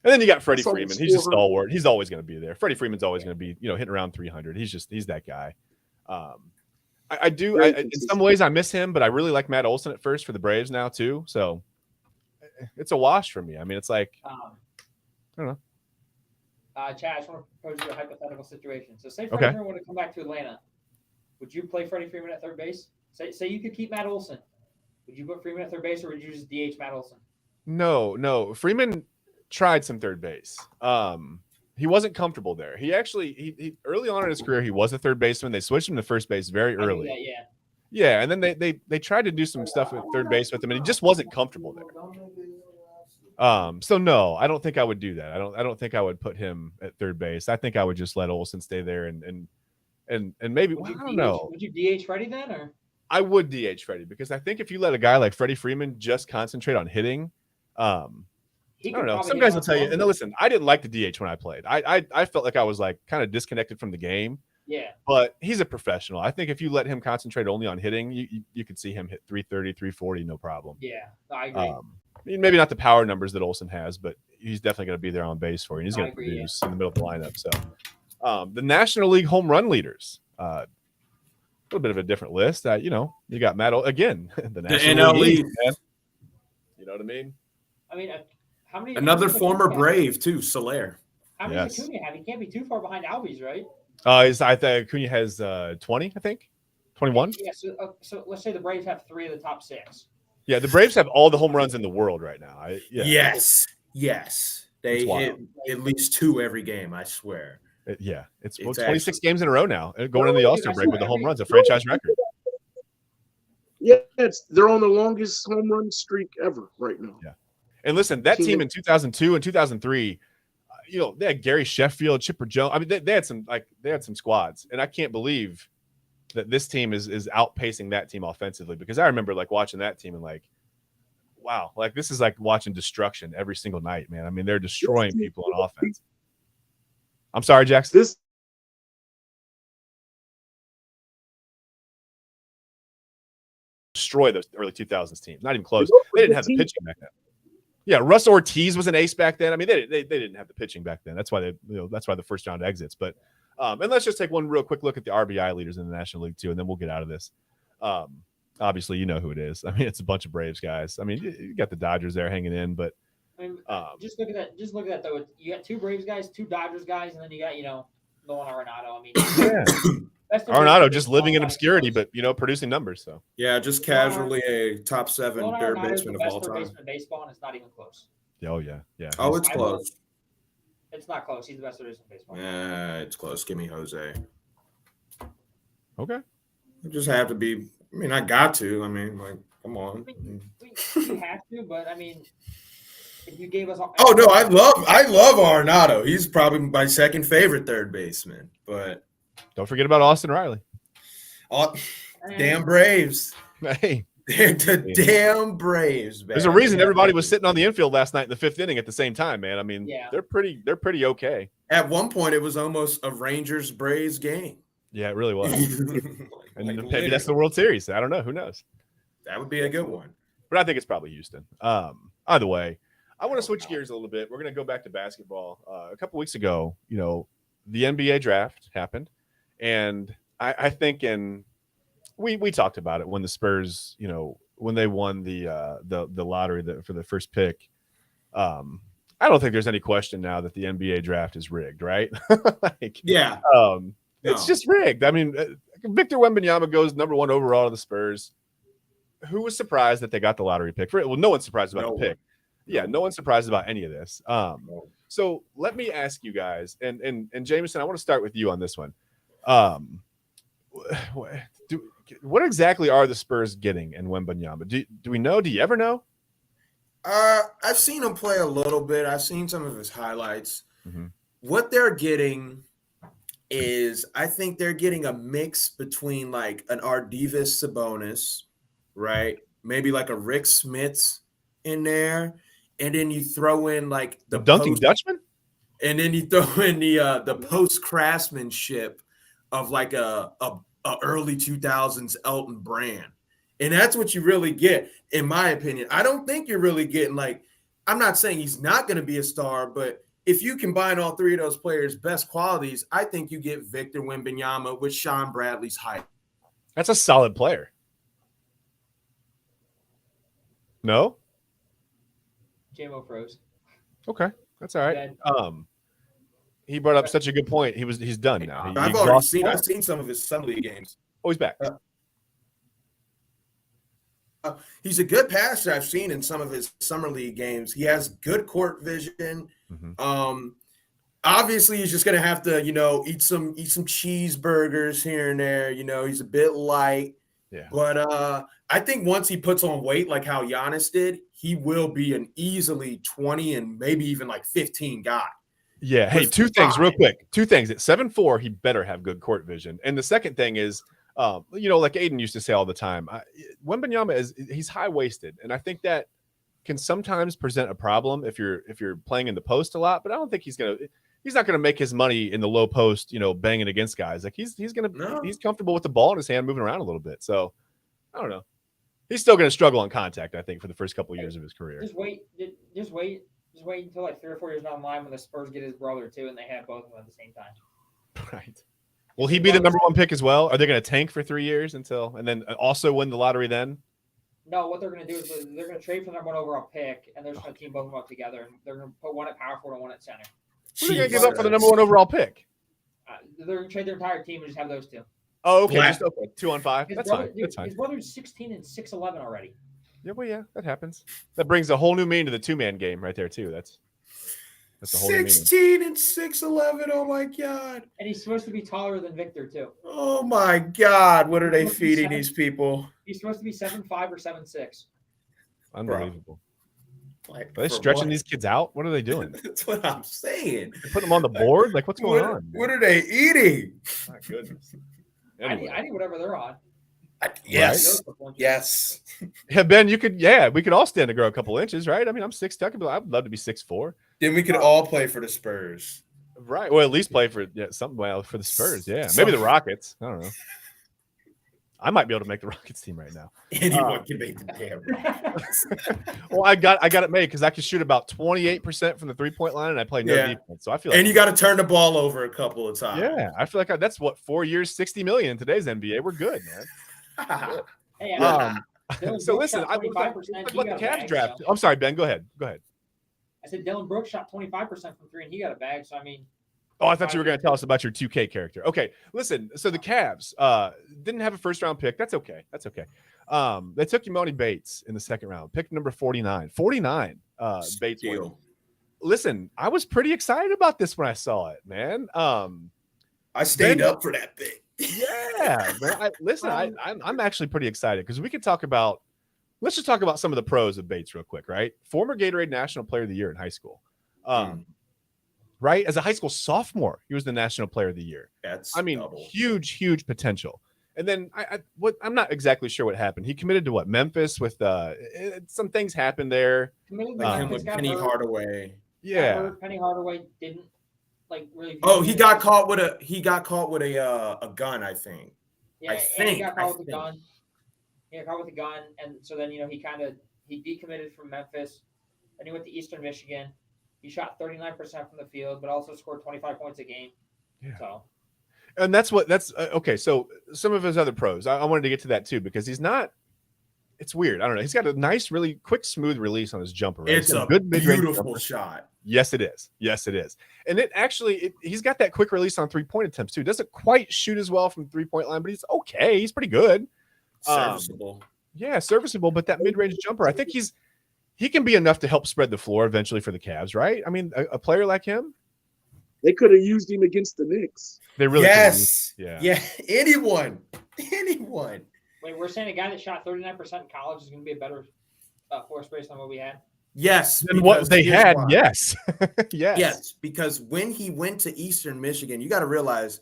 And then you got Freddie Freeman. He's just stalwart. He's always going to be there. Freddie Freeman's always going to be, hitting around 300. He's that guy. In some ways I miss him, but I really like Matt Olson at first for the Braves now too. So it's a wash for me. I mean, it's like, I don't know. Chad, I just want to propose you a hypothetical situation. So say Freddie Freeman were to come back to Atlanta. Would you play Freddie Freeman at third base? Say you could keep Matt Olson. Would you put Freeman at third base or would you just DH Matt Olson? No. Freeman tried some third base. He wasn't comfortable there. He actually he early on in his career he was a third baseman. They switched him to first base very early. Yeah, and then they tried to do some stuff at third base with him, and he just wasn't comfortable there. So no, I don't think I would do that. I don't think I would put him at third base. I think I would just let Olson stay there and maybe I don't know. Would you DH Freddie then, or? I would DH Freddie because I think if you let a guy like Freddie Freeman just concentrate on hitting, I don't know. Some guys will tell you. And listen, I didn't like the DH when I played. I felt like I was like kind of disconnected from the game. Yeah. But he's a professional. I think if you let him concentrate only on hitting, you could see him hit 330, 340, no problem. Yeah, I agree. Maybe not the power numbers that Olson has, but he's definitely going to be there on base for you. And he's going to produce in the middle of the lineup. So the National League home run leaders. A little bit of a different list. You got Matt again, the National League. Man. You know what I mean? I mean, how many? Another former Brave too, Soler. How many does Acuna have? He can't be too far behind Albies, right? I think Acuna has 20. I think 21. Yeah. So let's say the Braves have 3 of the top 6. Yeah, the Braves have all the home runs in the world right now. Yes. They hit at least 2 every game. I swear. It's 26 games in a row now, going into the All-Star break with the home runs, a franchise record. Yeah, they're on the longest home run streak ever right now. Yeah, and listen, that team in 2002 and 2003, they had Gary Sheffield, Chipper Jones. I mean, they had some squads, and I can't believe that this team is outpacing that team offensively because I remember like watching that team and like, wow, like this is like watching destruction every single night, man. I mean, they're destroying people on offense. I'm sorry, Jackson. Destroy those early 2000s teams. Not even close. They didn't have the pitching back then. Yeah, Russ Ortiz was an ace back then. I mean, they didn't have the pitching back then. That's why that's why the first round exits. But and let's just take one real quick look at the RBI leaders in the National League too, and then we'll get out of this. Obviously, you know who it is. I mean, it's a bunch of Braves guys. I mean, you got the Dodgers there hanging in, but just look at that. Just look at that though. You got 2 Braves guys, 2 Dodgers guys, and then you got Nolan Arenado. I mean, Arenado just living in obscurity, but producing numbers. So yeah, just casually a top 7 third baseman of all time. Baseman in baseball, and it's not even close. Oh yeah. Oh, it's close. It's not close. He's the best third baseman in baseball. Yeah, it's close. Give me Jose. Okay. I just have to be. I mean, I got to. I mean, like, come on. You have to, but I mean, if you gave us all. Oh no, I love Arenado. He's probably my second favorite third baseman. But don't forget about Austin Riley. Damn Braves. Hey. They're the damn Braves, man. There's a reason everybody was sitting on the infield last night in the 5th inning at the same time, man. I mean, they're pretty okay. At one point, it was almost a Rangers Braves game. Yeah, it really was. And maybe that's the World Series. I don't know. Who knows? That would be a good one. But I think it's probably Houston. Either way, I want to switch gears a little bit. We're going to go back to basketball. A couple weeks ago, the NBA draft happened, and I think we talked about it when the Spurs, when they won the lottery for the first pick. I don't think there's any question now that the NBA draft is rigged, right? Yeah. It's just rigged. I mean, Victor Wembanyama goes number 1 overall to the Spurs. Who was surprised that they got the lottery pick? Well, no one's surprised about the pick. Yeah, no one's surprised about any of this. So let me ask you guys, and Jameson, I want to start with you on this one. What exactly are the Spurs getting in Wembanyama? Do we know? Do you ever know? I've seen him play a little bit. I've seen some of his highlights. Mm-hmm. What they're getting is, I think they're getting a mix between like an Arvydas Sabonis, right? Maybe like a Rick Smits in there, and then you throw in like the dunking Dutchman, and then you throw in the post craftsmanship of like a early 2000s Elton Brand. And that's what you really get, in my opinion. I don't think you're really getting like, I'm not saying he's not going to be a star, but if you combine all three of those players' best qualities, I think you get Victor Wembanyama with Sean Bradley's height. That's a solid player. No? JMO froze. Okay, that's all right. He brought up such a good point. He's done now. I've seen some of his summer league games. Oh, he's back. He's a good passer. I've seen in some of his summer league games. He has good court vision. Mm-hmm. Obviously, he's just gonna have to, eat some cheeseburgers here and there. He's a bit light. Yeah. But I think once he puts on weight, like how Giannis did, he will be an easily 20 and maybe even like 15 guy. Yeah. Hey, two things real quick. At 7'4", he better have good court vision. And the second thing is, like Aiden used to say all the time, Wembanyama he's high waisted, and I think that can sometimes present a problem if you're playing in the post a lot. But I don't think he's not gonna make his money in the low post, banging against guys. Like he's comfortable with the ball in his hand, moving around a little bit. So I don't know. He's still gonna struggle on contact, I think, for the first couple of years of his career. Just wait until like 3 or 4 years down the line when the Spurs get his brother too, and they have both of them at the same time. Right. Will he be the number 1 pick as well? Are they going to tank for 3 years and then also win the lottery then? No, what they're going to do is they're going to trade for the number 1 overall pick, and they're just going to team both of them up together, and they're going to put one at power forward and one at center. Who are they going to give up for the number 1 overall pick? They're going to trade their entire team and just have those two. Oh, okay. Just 2 on 5. That's fine. His brother's 16 and 6'11" already. Yeah, well, yeah, that happens. That brings a whole new meaning to the 2-man game right there too. That's a whole 16 and 6'11". Oh my God! And he's supposed to be taller than Victor too. Oh my God! What are they feeding these people? He's supposed to be 7'5" or 7'6". Unbelievable. Are they stretching these kids out? What are they doing? That's what I'm saying. They're putting them on the board? Like, what's going on? What are they eating? My goodness. Anyway. I need whatever they're on. Yes. Right? Yes. Yeah, Ben, we could all stand to grow a couple inches, right? I mean, I'm 6'2", I'd love to be 6'4". Then we could all play for the Spurs. Right. Well, at least play for for the Spurs. Yeah. Maybe the Rockets. I don't know. I might be able to make the Rockets team right now. Anyone can make the damn Rockets. Well, I got it made because I can shoot about 28% from the 3-point line, and I play no defense. So I feel. And you got to turn the ball over a couple of times. Yeah, I feel like that's 4 years, $60 million in today's NBA. We're good, man. Hey, so listen, I looked at the Cavs draft. So. I'm sorry, Ben. Go ahead. I said Dylan Brooks shot 25% from 3, and he got a bag. So I mean. Oh, I thought you were going to tell us about your 2K character. Okay, listen. So the Cavs didn't have a first-round pick. That's okay. They took Emoni Bates in the second round, pick number 49. 49. Bates. Listen, I was pretty excited about this when I saw it, man. I stayed up for that pick. Yeah, man. I'm actually pretty excited because we could talk about. Let's just talk about some of the pros of Bates real quick, right? Former Gatorade National Player of the Year in high school. Right? As a high school sophomore, he was the National Player of the Year. Huge potential. And then I'm not exactly sure what happened. He committed to Memphis with some things happened there. With Penny Hardaway. Yeah. Penny Hardaway didn't really. Oh, he got caught with a gun, I think. Yeah, he got caught with a gun. He got caught with a gun, and so then he decommitted from Memphis. Then he went to Eastern Michigan. He shot 39% from the field, but also scored 25 points a game. Yeah. So, And that's okay. So some of his other pros, I wanted to get to that too, because he's not. It's weird. I don't know. He's got a nice, really quick, smooth release on his jumper. Right? It's a good mid-range beautiful jumper. shot. Yes, it is. Yes, it is. And it actually, he's got that quick release on 3-point attempts too. Doesn't quite shoot as well from 3-point line, but he's okay. He's pretty good. Serviceable. Yeah, serviceable. But that mid-range jumper, I think he can be enough to help spread the floor eventually for the Cavs, right? I mean, a player like him. They could have used him against the Knicks. They really yes. Yeah. Anyone. Wait, we're saying a guy that shot 39% in college is going to be a better floor space than what we had? Yes. Than what they had, yes. Yes, because when he went to Eastern Michigan, you got to realize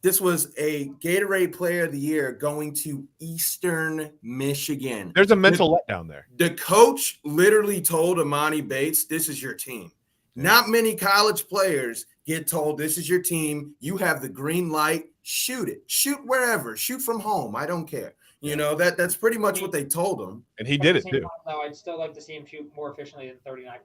this was a Gatorade Player of the Year going to Eastern Michigan. There's a mental letdown there. The coach literally told Amani Bates, this is your team. Not many college players get told, this is your team. You have the green light. Shoot it. Shoot wherever. Shoot from home. I don't care. You know, that's pretty much what they told him. And he did it too. Though, I'd still like to see him shoot more efficiently than 39%.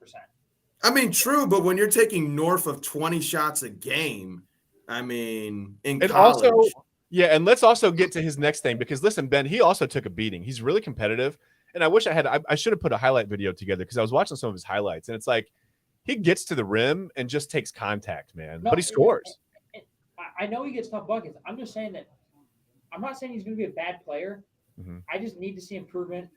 I mean, true, but when you're taking north of 20 shots a game, I mean, in college. Also, yeah, and let's also get to his next thing, because listen, Ben, he also took a beating. He's really competitive. And I wish I should have put a highlight video together, because I was watching some of his highlights, and it's like he gets to the rim and just takes contact, man. But he scores. I know he gets tough buckets. I'm just saying that I'm not saying he's going to be a bad player. Mm-hmm. I just need to see improvement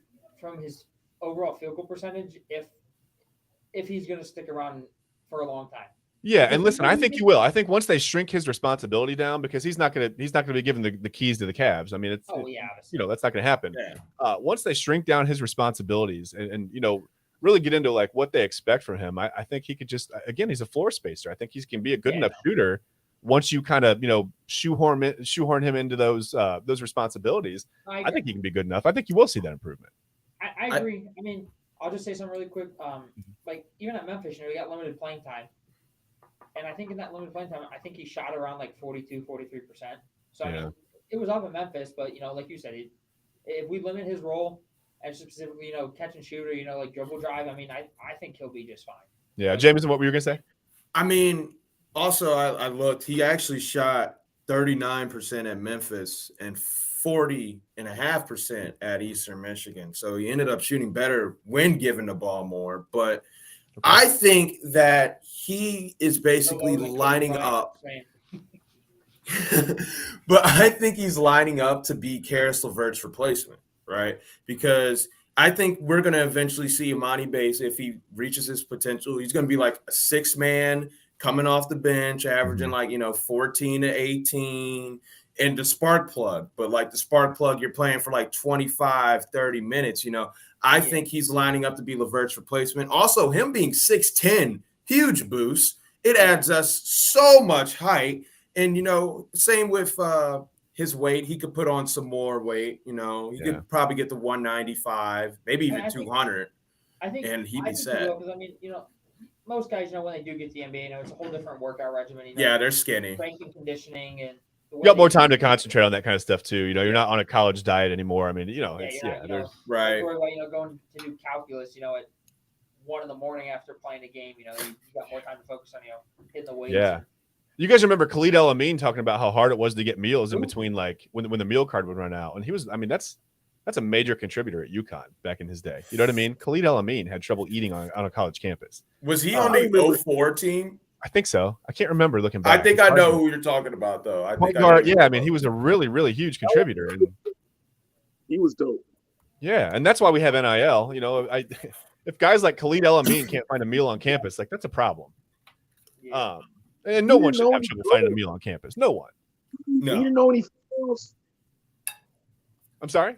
from his overall field goal percentage if he's going to stick around for a long time. Yeah, and listen, I think you will. I think once they shrink his responsibility down, because he's not going to be given the keys to the Cavs. I mean, it's obviously. That's not going to happen. Yeah. Once they shrink down his responsibilities and really get into like what they expect from him, I think he could just, again, he's a floor spacer. I think he can be a good enough shooter. Once you kind of, shoehorn him into those responsibilities, I think he can be good enough. I think you will see that improvement. I agree. I mean, I'll just say something really quick. Like even at Memphis, he got limited playing time. And I think in that limited playing time, I think he shot around like 42, 43%. So I mean, it was up in Memphis, but like you said, if we limit his role and specifically, catch and shoot or, like dribble drive, I mean, I think he'll be just fine. Yeah. Jameson, what were you going to say? I mean, also, I looked. He actually shot 39% at Memphis and 40.5% at Eastern Michigan. So he ended up shooting better when given the ball more. But I think that he is basically lining up. But I think he's lining up to be Karis LeVert's replacement, right? Because I think we're going to eventually see Amani Bates, if he reaches his potential, he's going to be like a 6-man coming off the bench, averaging 14 to 18 and the spark plug. But like the spark plug, you're playing for like 25, 30 minutes, I think he's lining up to be LeVert's replacement. Also, him being 6'10", huge boost. It adds us so much height. And, same with his weight. He could put on some more weight. He could probably get to 195, maybe even 200. And he'd be set. Because, I mean, most guys, when they do get to the NBA, it's a whole different workout regimen. They're skinny. Strength and conditioning, and you got more time to concentrate on that kind of stuff too. You're not on a college diet anymore. I mean, there's right. Going to do calculus, at 1 a.m. after playing a game. You got more time to focus on hitting the weights. Yeah. You guys remember Khalid El-Amin talking about how hard it was to get meals in between, like when the meal card would run out, and he was. I mean, that's a major contributor at UConn back in his day. You know what I mean? Khalid El-Amin had trouble eating on a college campus. Was he on the 04 team? I think so. I can't remember looking back. I think I know who you're talking about, though. I mean, he was a really, really huge contributor. And he was dope. Yeah, and that's why we have NIL. If guys like Khalid El-Amin can't find a meal on campus, like that's a problem. Yeah. And no one should have trouble finding a meal on campus. No one. No. He didn't know any girls. I'm sorry?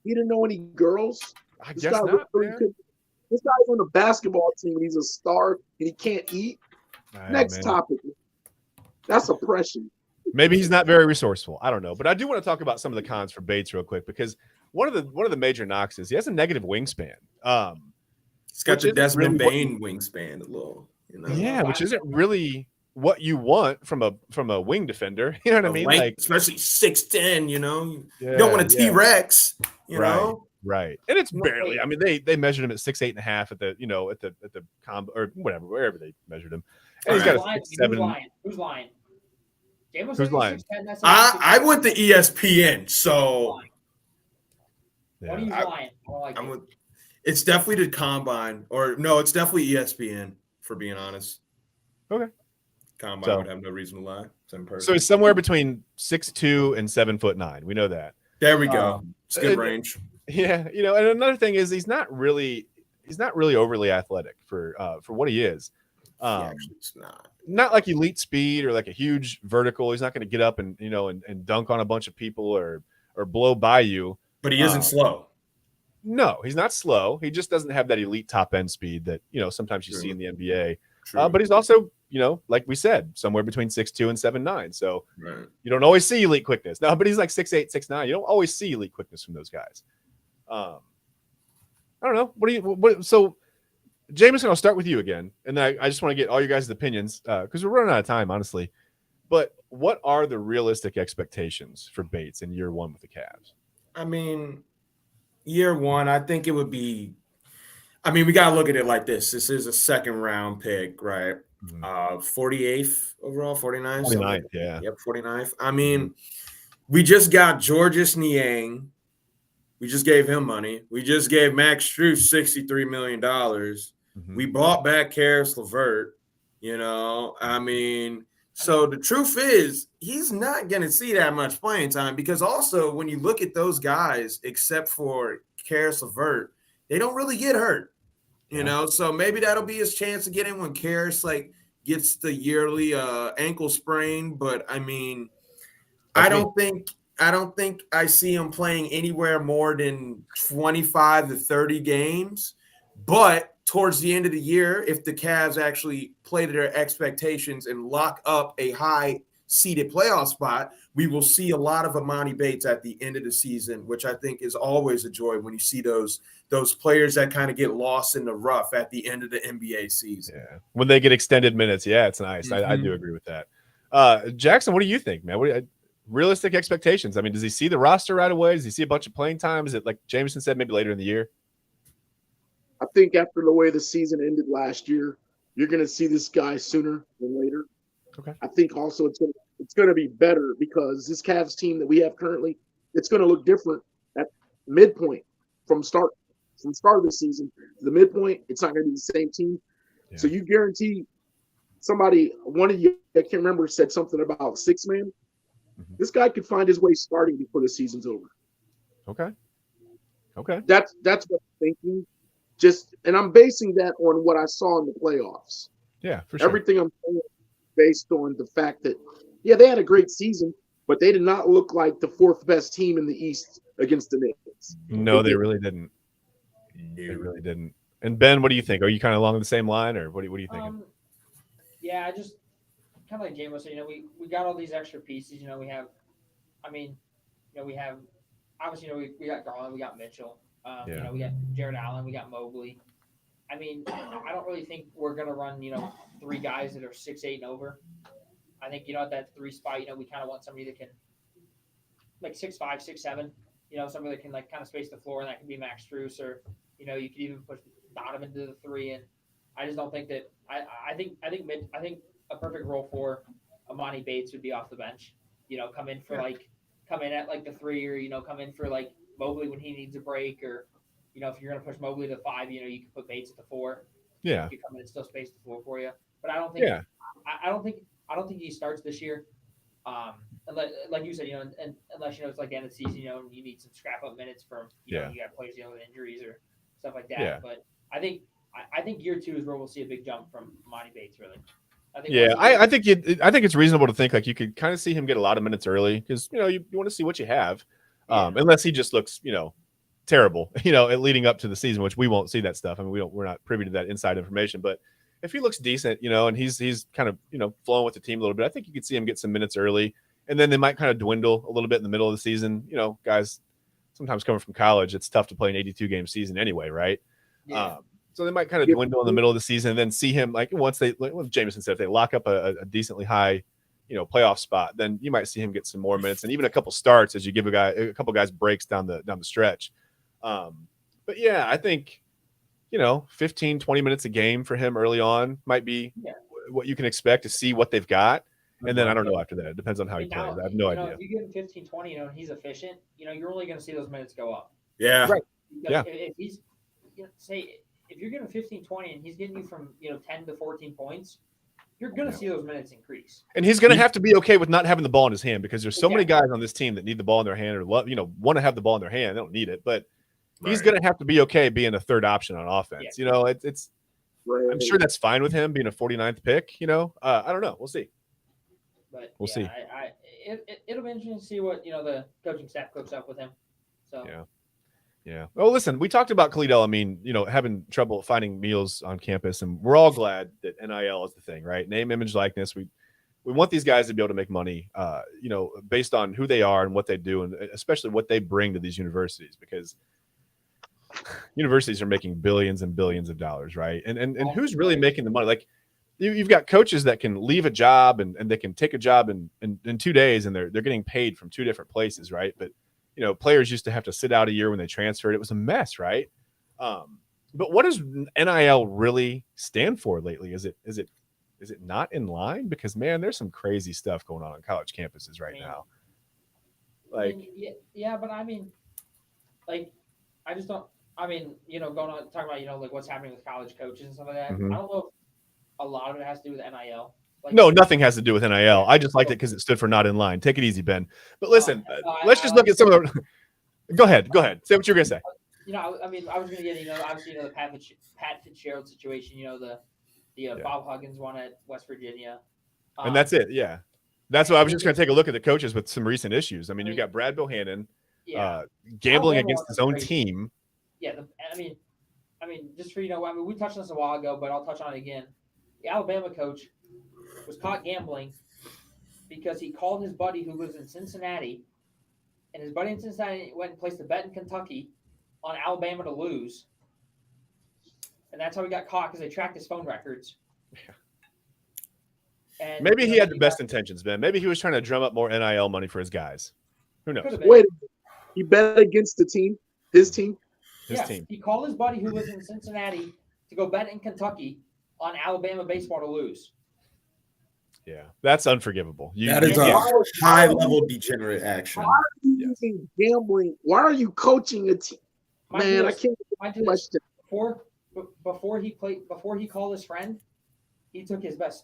He didn't know any girls. I guess not. This guy's on the basketball team and he's a star and he can't eat. Next topic. That's oppression. Maybe he's not very resourceful. I don't know. But I do want to talk about some of the cons for Bates real quick, because one of the major knocks is he has a negative wingspan. He's got the Desmond Bain wingspan a little. Yeah, which isn't really what you want from a wing defender. You know what I mean? Like, especially 6'10", you don't want a T-Rex, you know? Right. And it's barely. I mean, they measured him at 6'8.5" at the combo or whatever, wherever they measured him. And he's got a 6'7". Who's lying? Jameson Who's lying? 6'10", that's I went to ESPN, so what are you lying? I don't like it. It's definitely the combine, or no, it's definitely ESPN, for being honest. Okay. Combine would have no reason to lie. So it's somewhere between 6'2" and 7'9". We know that. There we go. It's good range. Yeah, and another thing is he's not really overly athletic for what he is. Actually, it's not like elite speed or like a huge vertical. He's not going to get up and and dunk on a bunch of people or blow by you. But he isn't slow. No, he's not slow. He just doesn't have that elite top end speed that sometimes you see in the NBA. But he's also like we said, somewhere between 6'2" and 7'9". So you don't always see elite quickness. No, but he's like 6'8", 6'9". You don't always see elite quickness from those guys. I don't know. So Jameson, I'll start with you again. And then I just want to get all your guys' opinions because we're running out of time, honestly. But what are the realistic expectations for Bates in year one with the Cavs? I mean, year one, I think it would be – I mean, we got to look at it like this. This is a second-round pick, right? 48th overall, 49th? 49th, yeah. Yep, 49th. I mean, we just got Georges Niang. We just gave him money. We just gave Max Strus $63 million. We bought back Karis LeVert, I mean – so the truth is he's not going to see that much playing time because also when you look at those guys, except for Karis LeVert, they don't really get hurt, So maybe that'll be his chance to get in when Karis gets the yearly ankle sprain. But I mean, I don't think I see him playing anywhere more than 25 to 30 games. But towards the end of the year, if the Cavs actually play to their expectations and lock up a high-seeded playoff spot, we will see a lot of Emoni Bates at the end of the season, which I think is always a joy when you see those players that kind of get lost in the rough at the end of the NBA season. Yeah, when they get extended minutes, yeah, it's nice. I do agree with that. Jackson, what do you think, man? Realistic expectations? I mean, does he see the roster right away? Does he see a bunch of playing time? Is it like Jameson said, maybe later in the year? I think after the way the season ended last year, you're going to see this guy sooner than later. Okay. I think also it's going to be better because this Cavs team that we have currently, it's going to look different at midpoint from start of the season to the midpoint. It's not going to be the same team. Yeah. So you guarantee one of you, I can't remember, said something about six-man. This guy could find his way starting before the season's over. Okay. That's what I'm thinking. And I'm basing that on what I saw in the playoffs. Yeah, for sure. Everything I'm saying is based on the fact that, they had a great season, but they did not look like the fourth best team in the East against the Knicks. No, they really didn't. They really didn't. And Ben, what do you think? Are you kind of along the same line, or what are you thinking? Yeah, I just kind of like James was saying. We got all these extra pieces. We have, we have obviously we got Garland, we got Mitchell. We got Jared Allen, we got Mobley. I mean, I don't really think we're gonna run, three guys that are 6'8" and over. I think at that three spot, we kind of want somebody that can like 6'5", 6'7". Somebody that can like kind of space the floor, and that can be Max Strus, or you could even push Donovan into the three. And I just don't think that. I think a perfect role for Emoni Bates would be off the bench. Come in at like the three, or come in for like Mobley when he needs a break, or if you're going to push Mobley to 5, you can put Bates at the 4. Yeah, you come in and still space the floor for you. But I don't think. Yeah. I don't think he starts this year. Like you said, and unless it's like the end of the season, and you need some scrap up minutes from you got players dealing with injuries or stuff like that. Yeah. But I think year 2 is where we'll see a big jump from Emoni Bates. Really. I think it's reasonable to think like you could kind of see him get a lot of minutes early because you want to see what you have. Unless he just looks, terrible, leading up to the season, which we won't see that stuff. I mean, we're not privy to that inside information, but if he looks decent, and he's kind of, flowing with the team a little bit, I think you could see him get some minutes early, and then they might kind of dwindle a little bit in the middle of the season. Guys sometimes coming from college, it's tough to play an 82-game season anyway, right? Yeah. So they might kind of dwindle in the middle of the season and then see him like once Jameson said, if they lock up a decently high, playoff spot, then you might see him get some more minutes and even a couple starts as you give a couple guys breaks down the stretch. But yeah, I think, 15, 20 minutes a game for him early on might be what you can expect to see what they've got. And then I don't know after that. It depends on how he plays. I have no idea. If you give him 15, 20, and he's efficient, you're only going to see those minutes go up. Yeah. Right. Because if he's, say, if you're giving 15, 20, and he's getting you from 10 to 14 points, you're going to see those minutes increase. And he's going to have to be okay with not having the ball in his hand, because there's so many guys on this team that need the ball in their hand, or want to have the ball in their hand. They don't need it, but he's going to have to be okay being a third option on offense. It's I'm sure that's fine with him being a 49th pick. I don't know. We'll see. But we'll see. It'll be interesting to see what the coaching staff cooks up with him. So yeah. Well, listen, we talked about Khalid El-Amin, having trouble finding meals on campus, and we're all glad that NIL is the thing, right? Name, image, likeness. We want these guys to be able to make money, based on who they are and what they do, and especially what they bring to these universities, because universities are making billions and billions of dollars, right? And who's really making the money? Like, you've got coaches that can leave a job and they can take a job in 2 days, and they're getting paid from 2 different places, right? But players used to have to sit out a year when they transferred. It was a mess, right? But what does NIL really stand for lately? Is it not in line? Because, man, there's some crazy stuff going on college campuses right now. Like, but I just don't. Going on talking about like what's happening with college coaches and stuff like that. Mm-hmm. I don't know if a lot of it has to do with NIL. No, nothing has to do with NIL. I just liked it because it stood for not in line. Take it easy, Ben. But listen, let's just look at some of the. Go ahead. Say what you're gonna say. I was gonna get obviously the Pat Fitzgerald situation. The Bob Huggins one at West Virginia. And that's it. Yeah, that's what I was just gonna take a look at the coaches with some recent issues. You've got Brad Bohannon, gambling against his own team. Yeah, just for we touched on this a while ago, but I'll touch on it again. The Alabama coach was caught gambling because he called his buddy who lives in Cincinnati, and his buddy in Cincinnati went and placed a bet in Kentucky on Alabama to lose, and that's how he got caught, because they tracked his phone records. And maybe he had the best intentions, Ben. Maybe he was trying to drum up more NIL money for his guys. Who knows? Wait, he bet against the team, his team. Team. He called his buddy who lives in Cincinnati to go bet in Kentucky on Alabama baseball to lose. Yeah, that's unforgivable. That is a high-level degenerate action. Why are you using gambling? Why are you coaching a team? Man, I can't question. Before he called his friend, he took his best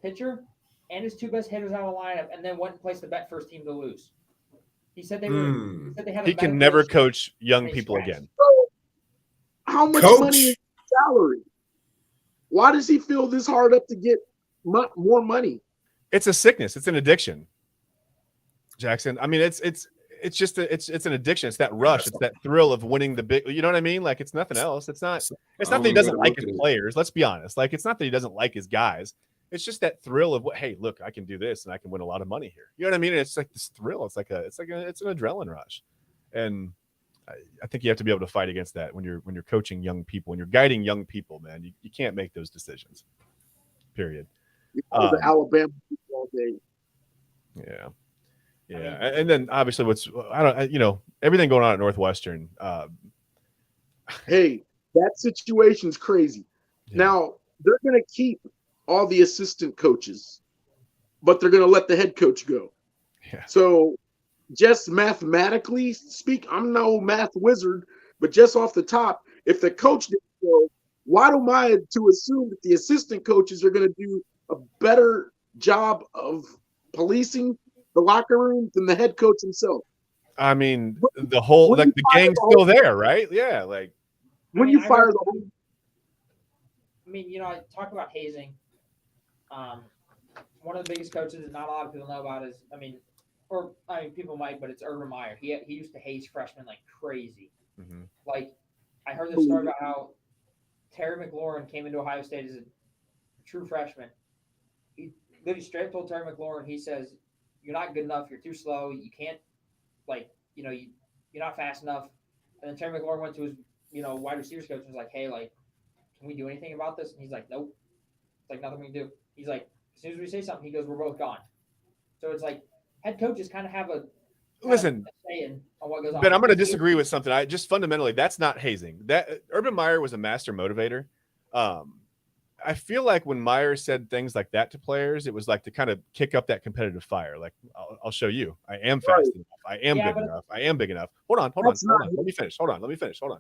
pitcher and his 2 best hitters out of the lineup, and then went and placed the bet first team to lose. He said they were. He can never coach young people again. How much money is salary? Why does he feel this hard up to get more money? It's a sickness. It's an addiction, Jackson. It's just it's an addiction. It's that rush. It's that thrill of winning the big. You know what I mean? Like, it's nothing else. It's not that he doesn't like his players. Let's be honest. Like, it's not that he doesn't like his guys. It's just that thrill of hey, look, I can do this and I can win a lot of money here. You know what I mean? And it's like this thrill. It's an adrenaline rush, and I think you have to be able to fight against that when you're coaching young people, when you're guiding young people. Man, you can't make those decisions. Period. The Alabama all day. Yeah, and then obviously everything going on at Northwestern. Hey, that situation's crazy. Yeah. Now they're going to keep all the assistant coaches, but they're going to let the head coach go. Yeah. So just mathematically speak, I'm no math wizard, but just off the top, if the coach didn't go, why am I to assume that the assistant coaches are going to do a better job of policing the locker room than the head coach himself? The whole the gang's still there, right? Yeah, like when you fire the whole. I talk about hazing. One of the biggest coaches that not a lot of people know about is, people might, but it's Urban Meyer. He used to haze freshmen like crazy. Mm-hmm. Like, I heard this story about how Terry McLaurin came into Ohio State as a true freshman. He literally straight up told Terry McLaurin, he says, "You're not good enough. You're too slow. You can't, you're not fast enough." And then Terry McLaurin went to his, wide receivers coach and was like, "Hey, can we do anything about this?" And he's like, "Nope. It's like nothing we can do." He's like, "As soon as we say something," he goes, "We're both gone." So it's like head coaches kind of have a say on what goes on. Ben, I'm going to disagree with something. Fundamentally, that's not hazing. That Urban Meyer was a master motivator. I feel like when Meyer said things like that to players, it was like to kind of kick up that competitive fire. Like, I'll show you. I am fast enough. I am good enough. I am big enough. Hold on. Let me finish. Hold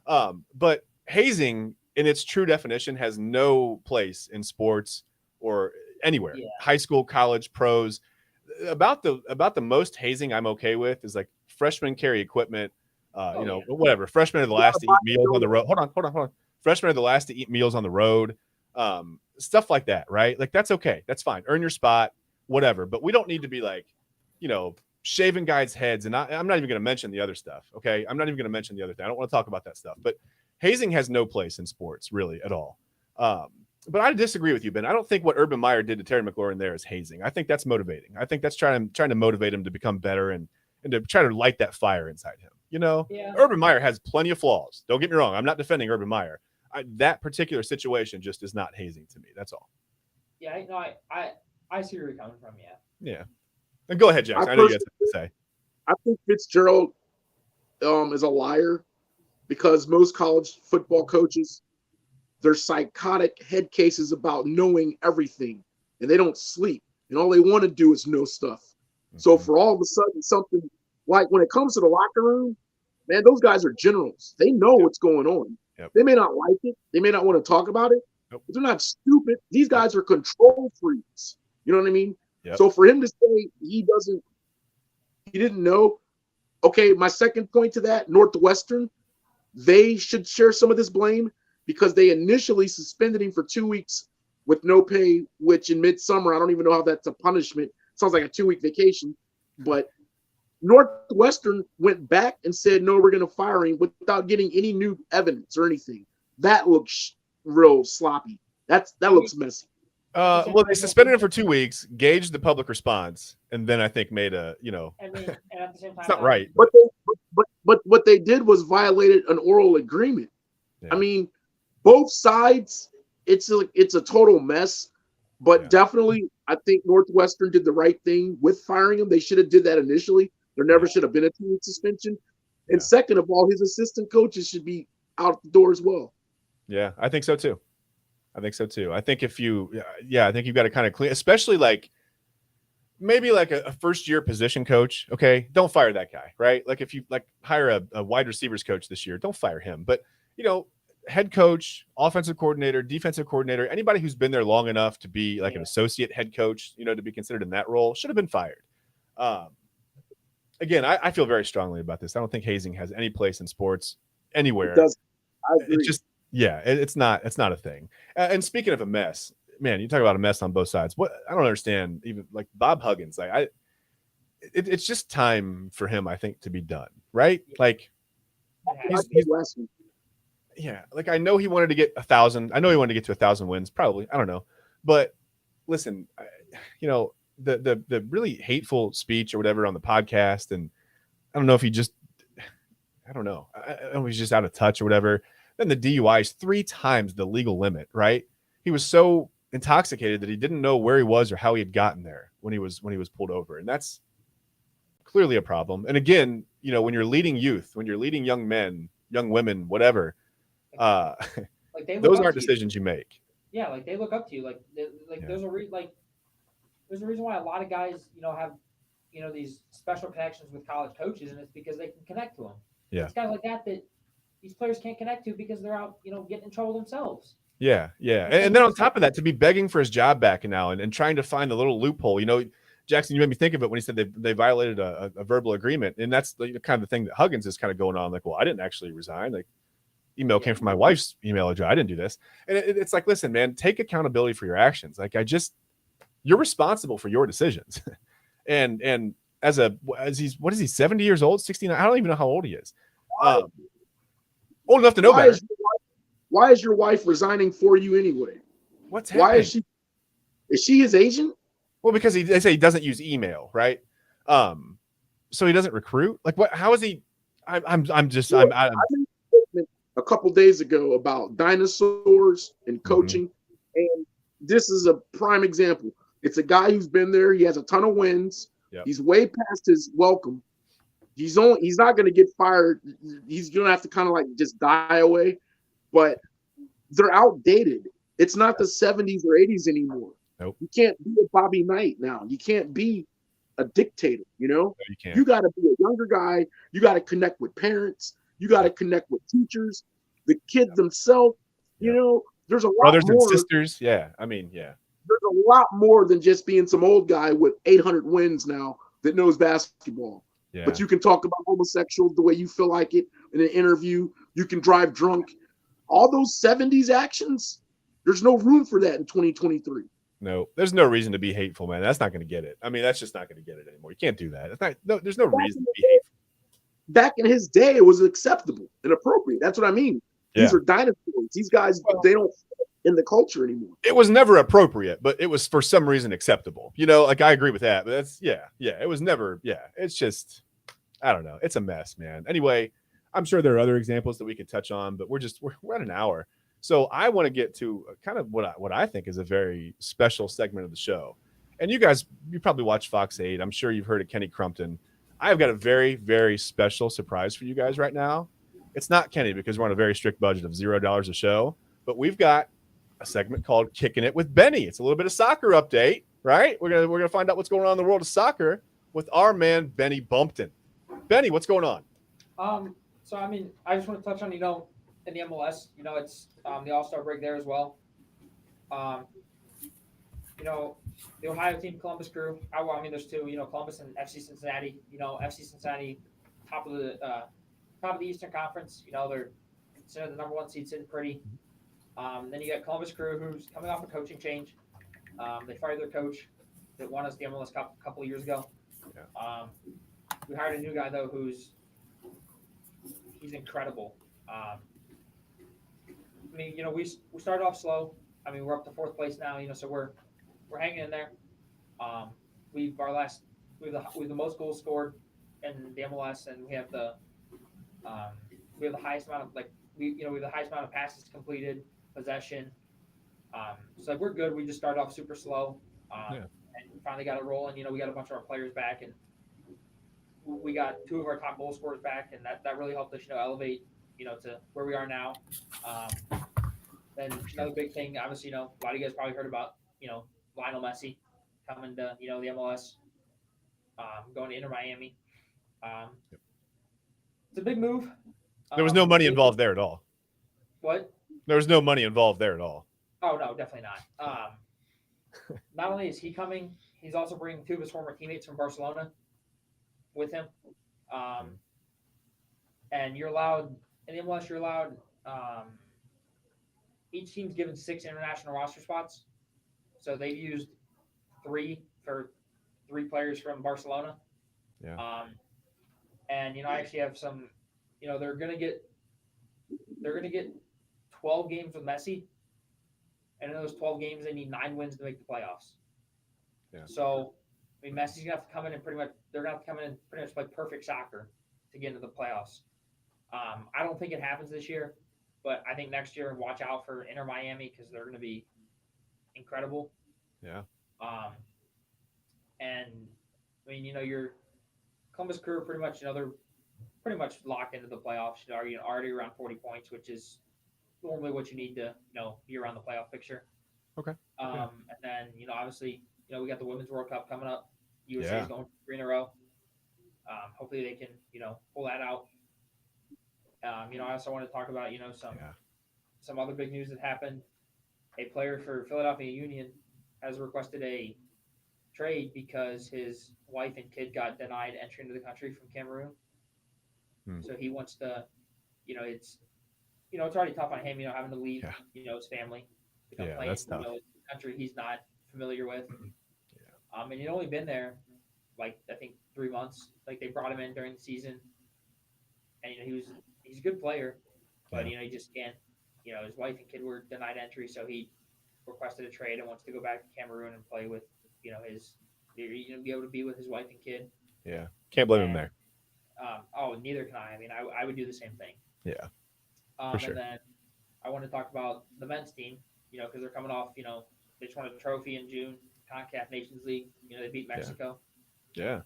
on. But hazing, in its true definition, has no place in sports or anywhere. Yeah. High school, college, pros. About the most hazing I'm okay with is like freshmen carry equipment. Whatever. Freshmen are the last to eat meals on the road. Hold on. Freshmen are the last to eat meals on the road. Stuff like that, right? Like, that's okay. That's fine. Earn your spot, whatever. But we don't need to be like, shaving guys' heads. And I'm not even going to mention the other stuff. Okay. I'm not even going to mention the other thing. I don't want to talk about that stuff. But hazing has no place in sports, really, at all. But I disagree with you, Ben. I don't think what Urban Meyer did to Terry McLaurin there is hazing. I think that's motivating. I think that's trying to motivate him to become better and to try to light that fire inside him. Urban Meyer has plenty of flaws. Don't get me wrong. I'm not defending Urban Meyer. That particular situation just is not hazing to me. That's all. Yeah, no, I see where you're coming from. Yeah. And go ahead, Jackson. I know you got something to say. I think Fitzgerald is a liar because most college football coaches, they're psychotic head cases about knowing everything, and they don't sleep, and all they want to do is know stuff. Mm-hmm. So for all of a sudden something like when it comes to the locker room, man, those guys are generals. They know what's going on. Yep. They may not like it. They may not want to talk about it. But they're not stupid. These guys are control freaks. You know what I mean? Yep. So for him to say he didn't know. Okay, my second point to that, Northwestern, they should share some of this blame because they initially suspended him for 2 weeks with no pay, which in midsummer, I don't even know how that's a punishment. Sounds like a 2-week vacation. But Northwestern went back and said, no, we're going to fire him without getting any new evidence or anything. That looks real sloppy. That looks messy. Well, they suspended him for 2 weeks, gauged the public response, and then I think made a, and at the same time, it's not right. But what they did was violated an oral agreement. Yeah. I mean, both sides, it's a total mess. But definitely, I think Northwestern did the right thing with firing him. They should have did that initially. There never should have been a 2-week suspension. And second of all, his assistant coaches should be out the door as well. Yeah, I think so too. I think if I think you've got to kind of clean, especially like maybe like a first year position coach. Okay, don't fire that guy, right? Like if you like hire a wide receivers coach this year, don't fire him. But head coach, offensive coordinator, defensive coordinator, anybody who's been there long enough to be like an associate head coach, to be considered in that role should have been fired. Again, I feel very strongly about this. I don't think hazing has any place in sports anywhere. It does. I agree. It's just, it's not a thing. And speaking of a mess, man, you talk about a mess on both sides. What I don't understand, even like Bob Huggins, like it's just time for him, I think, to be done, right? Like he's like I know he wanted to get 1,000. I know he wanted to get to 1,000 wins, probably. I don't know, but listen, the really hateful speech or whatever on the podcast, and I don't know if he just, I don't know if he's just out of touch or whatever. Then the DUI is 3 times the legal limit, right? He was so intoxicated that he didn't know where he was or how he had gotten there when he was pulled over, and that's clearly a problem. And again, when you're leading youth, when you're leading young men, young women, whatever, those aren't decisions you make. Yeah, like they look up to you. There's a reason why a lot of guys, have, these special connections with college coaches, and it's because they can connect to them. Yeah, it's guys like that these players can't connect to because they're out, getting in trouble themselves. Yeah. And then on top of that, to be begging for his job back now and trying to find a little loophole. Jackson, you made me think of it when he said they violated a verbal agreement, and that's the kind of the thing that Huggins is kind of going on. Like, well, I didn't actually resign. Like, email came from my wife's email address. I didn't do this. And it's like, listen, man, take accountability for your actions. Like, you're responsible for your decisions. and as he's, what is he, 70 years old, 69? I don't even know how old he is. Old enough to know better. Why is your wife resigning for you anyway? What's happening? Why is she his agent? Well, because they say he doesn't use email, right? So he doesn't recruit. Like, what? How is he? I'm made a statement a couple days ago about dinosaurs and coaching, and this is a prime example. It's a guy who's been there. He has a ton of wins. Yep. He's way past his welcome. He's not going to get fired. He's going to have to kind of like just die away. But they're outdated. It's not the 70s or 80s anymore. Nope. You can't be a Bobby Knight now. You can't be a dictator, you know? No, you can't. You got to be a younger guy. You got to connect with parents. You got to connect with teachers, the kids themselves. You know, there's a lot brothers more. and sisters. Yeah. I mean, yeah. There's a lot more than just being some old guy with 800 wins now that knows basketball. Yeah. But you can talk about homosexuals the way you feel like it in an interview. You can drive drunk. All those 70s actions, there's no room for that in 2023. No, there's no reason to be hateful, man. That's not going to get it. I mean, that's just not going to get it anymore. You can't do that. It's not, no, there's no reason to be hateful. Back in his day, it was acceptable and appropriate. That's what I mean. These are dinosaurs. These guys, they don't fit in the culture anymore. It was never appropriate, but it was for some reason acceptable. You know, like I agree with that. But that's it was never. Yeah, it's just, I don't know. It's a mess, man. Anyway, I'm sure there are other examples that we could touch on, but we're at an hour. So I want to get to kind of what I think is a very special segment of the show. And you probably watch Fox 8. I'm sure you've heard of Kenny Crumpton. I've got a very, very special surprise for you guys right now. It's not Kenny because we're on a very strict budget of $0 a show, but we've got a segment called Kicking It with Benny. It's a little bit of soccer update, right? We're gonna find out what's going on in the world of soccer with our man Benny Bumpton. Benny, what's going on? So I mean, I just want to touch on, in the MLS, it's the All-Star break there as well. The Ohio team, Columbus Crew. I mean, there's two. Columbus and FC Cincinnati. FC Cincinnati, top of the Eastern Conference. They're considered the number one seed, sitting pretty. Then you got Columbus Crew, who's coming off a coaching change. They fired their coach that won us the MLS Cup a couple of years ago. Yeah. We hired a new guy though, he's incredible. We started off slow. I mean, we're up to fourth place now. So we're hanging in there. We have the most goals scored in the MLS, and we have the highest amount of we have the highest amount of passes completed, possession. So we're good. We just started off super slow, and we finally got it rolling. We got a bunch of our players back, and we got two of our top goal scorers back, and that really helped us, elevate, to where we are now. Then another big thing, obviously, a lot of you guys probably heard about, Lionel Messi coming to, the MLS, going to Inter Miami. It's a big move. There was no money involved there at all. What? There was no money involved there at all. Oh, no, definitely not. Not only is he coming, he's also bringing two of his former teammates from Barcelona with him. And you're allowed, in the MLS, each team's given 6 international roster spots. So they've used 3 for 3 players from Barcelona. Yeah. And I actually have some, they're gonna get 12 games with Messi, and in those 12 games they need 9 wins to make the playoffs. Yeah. So I mean, Messi's gonna have to come in and pretty much play perfect soccer to get into the playoffs. I don't think it happens this year, but I think next year, watch out for Inter Miami because they're going to be incredible. Yeah. And I mean, your Columbus Crew pretty much, they're pretty much locked into the playoffs. You're already around 40 points, which is normally what you need to, be around the playoff picture. Okay. And then, obviously, we got the Women's World Cup coming up. USA is going 3 in a row. Hopefully they can, pull that out. I also want to talk about, some other big news that happened. A player for Philadelphia Union has requested a trade because his wife and kid got denied entry into the country from Cameroon. So he wants to, it's already tough on him, having to leave, his family to come play in a country he's not familiar with. And he'd only been there, I think 3 months. They brought him in during the season, and he's a good player, but he just can't. His wife and kid were denied entry, so he requested a trade and wants to go back to Cameroon and play with, be able to be with his wife and kid. Yeah, can't blame him there. Neither can I. I mean, I would do the same thing. Yeah, for sure. And then I want to talk about the men's team, because they're coming off, they just won a trophy in June, CONCACAF Nations League. They beat Mexico. Yeah.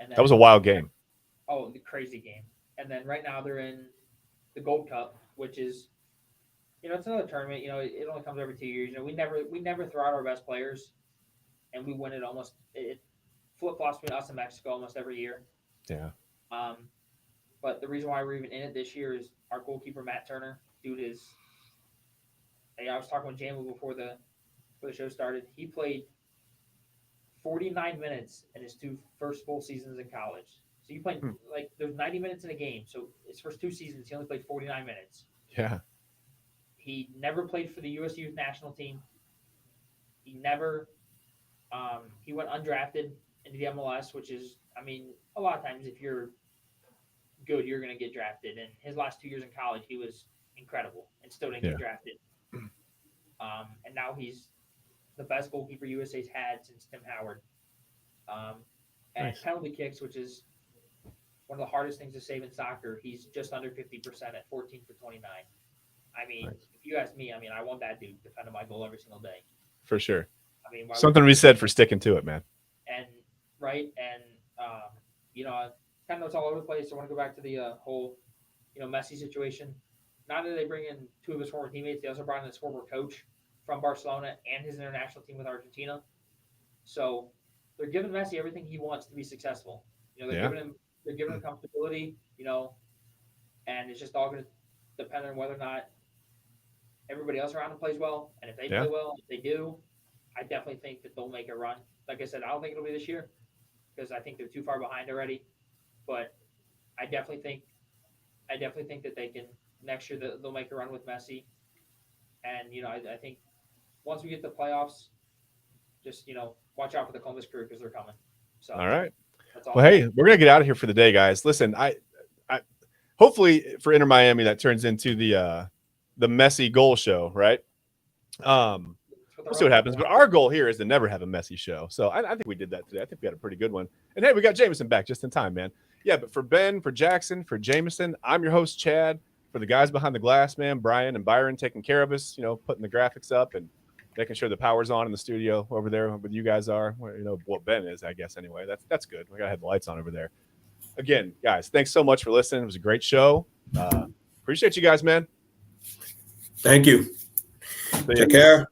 And then, that was a wild game. Oh, the crazy game. And then right now they're in the Gold Cup, which is, it's another tournament. It only comes every 2 years. We never throw out our best players, and we win it almost. It flip flops between us and Mexico almost every year. Yeah. But the reason why we're even in it this year is our goalkeeper Matt Turner. Dude is. I was talking with Jamie before the show started. He played 49 minutes in his first full seasons in college. So you played there's 90 minutes in a game. So his first 2 seasons, he only played 49 minutes. Yeah. He never played for the U.S. Youth National Team. He never. He went undrafted into the MLS, which is, a lot of times if you're good, you're going to get drafted. And his last 2 years in college, he was incredible and still didn't get drafted. And now he's the best goalkeeper USA's had since Tim Howard. And Nice. penalty kicks, which is one of the hardest things to save in soccer, he's just under 50% at 14 for 29. Nice. If you ask me, I want that dude defending my goal every single day. For sure. Why Something to be said for sticking to it, man. And kind of it's all over the place. I want to go back to the whole, Messi situation. Not that they bring in 2 of his former teammates, they also brought in his former coach from Barcelona and his international team with Argentina. So they're giving Messi everything he wants to be successful. They're giving him comfortability, and it's just all going to depend on whether or not everybody else around him plays well. And if they play well, if they do, I definitely think that they'll make a run. Like I said, I don't think it'll be this year because I think they're too far behind already. But I definitely think that they can next year. They'll make a run with Messi. And I think once we get the playoffs, just watch out for the Columbus Crew because they're coming. So all right. That's all. Well, hey, we're gonna get out of here for the day, guys. Listen, I hopefully for Inter Miami that turns into the Messi goal show, right? We'll see what happens. But our goal here is to never have a messy show. So I think we did that today. I think we had a pretty good one. And hey, we got Jameson back just in time, man. Yeah, but for Ben, for Jackson, for Jameson, I'm your host, Chad. For the guys behind the glass, man, Bryan and Byron taking care of us, putting the graphics up and making sure the power's on in the studio over there where you guys are. What Ben is, I guess, anyway. That's good. We got to have the lights on over there. Again, guys, thanks so much for listening. It was a great show. Appreciate you guys, man. Thank you. See ya. Take care.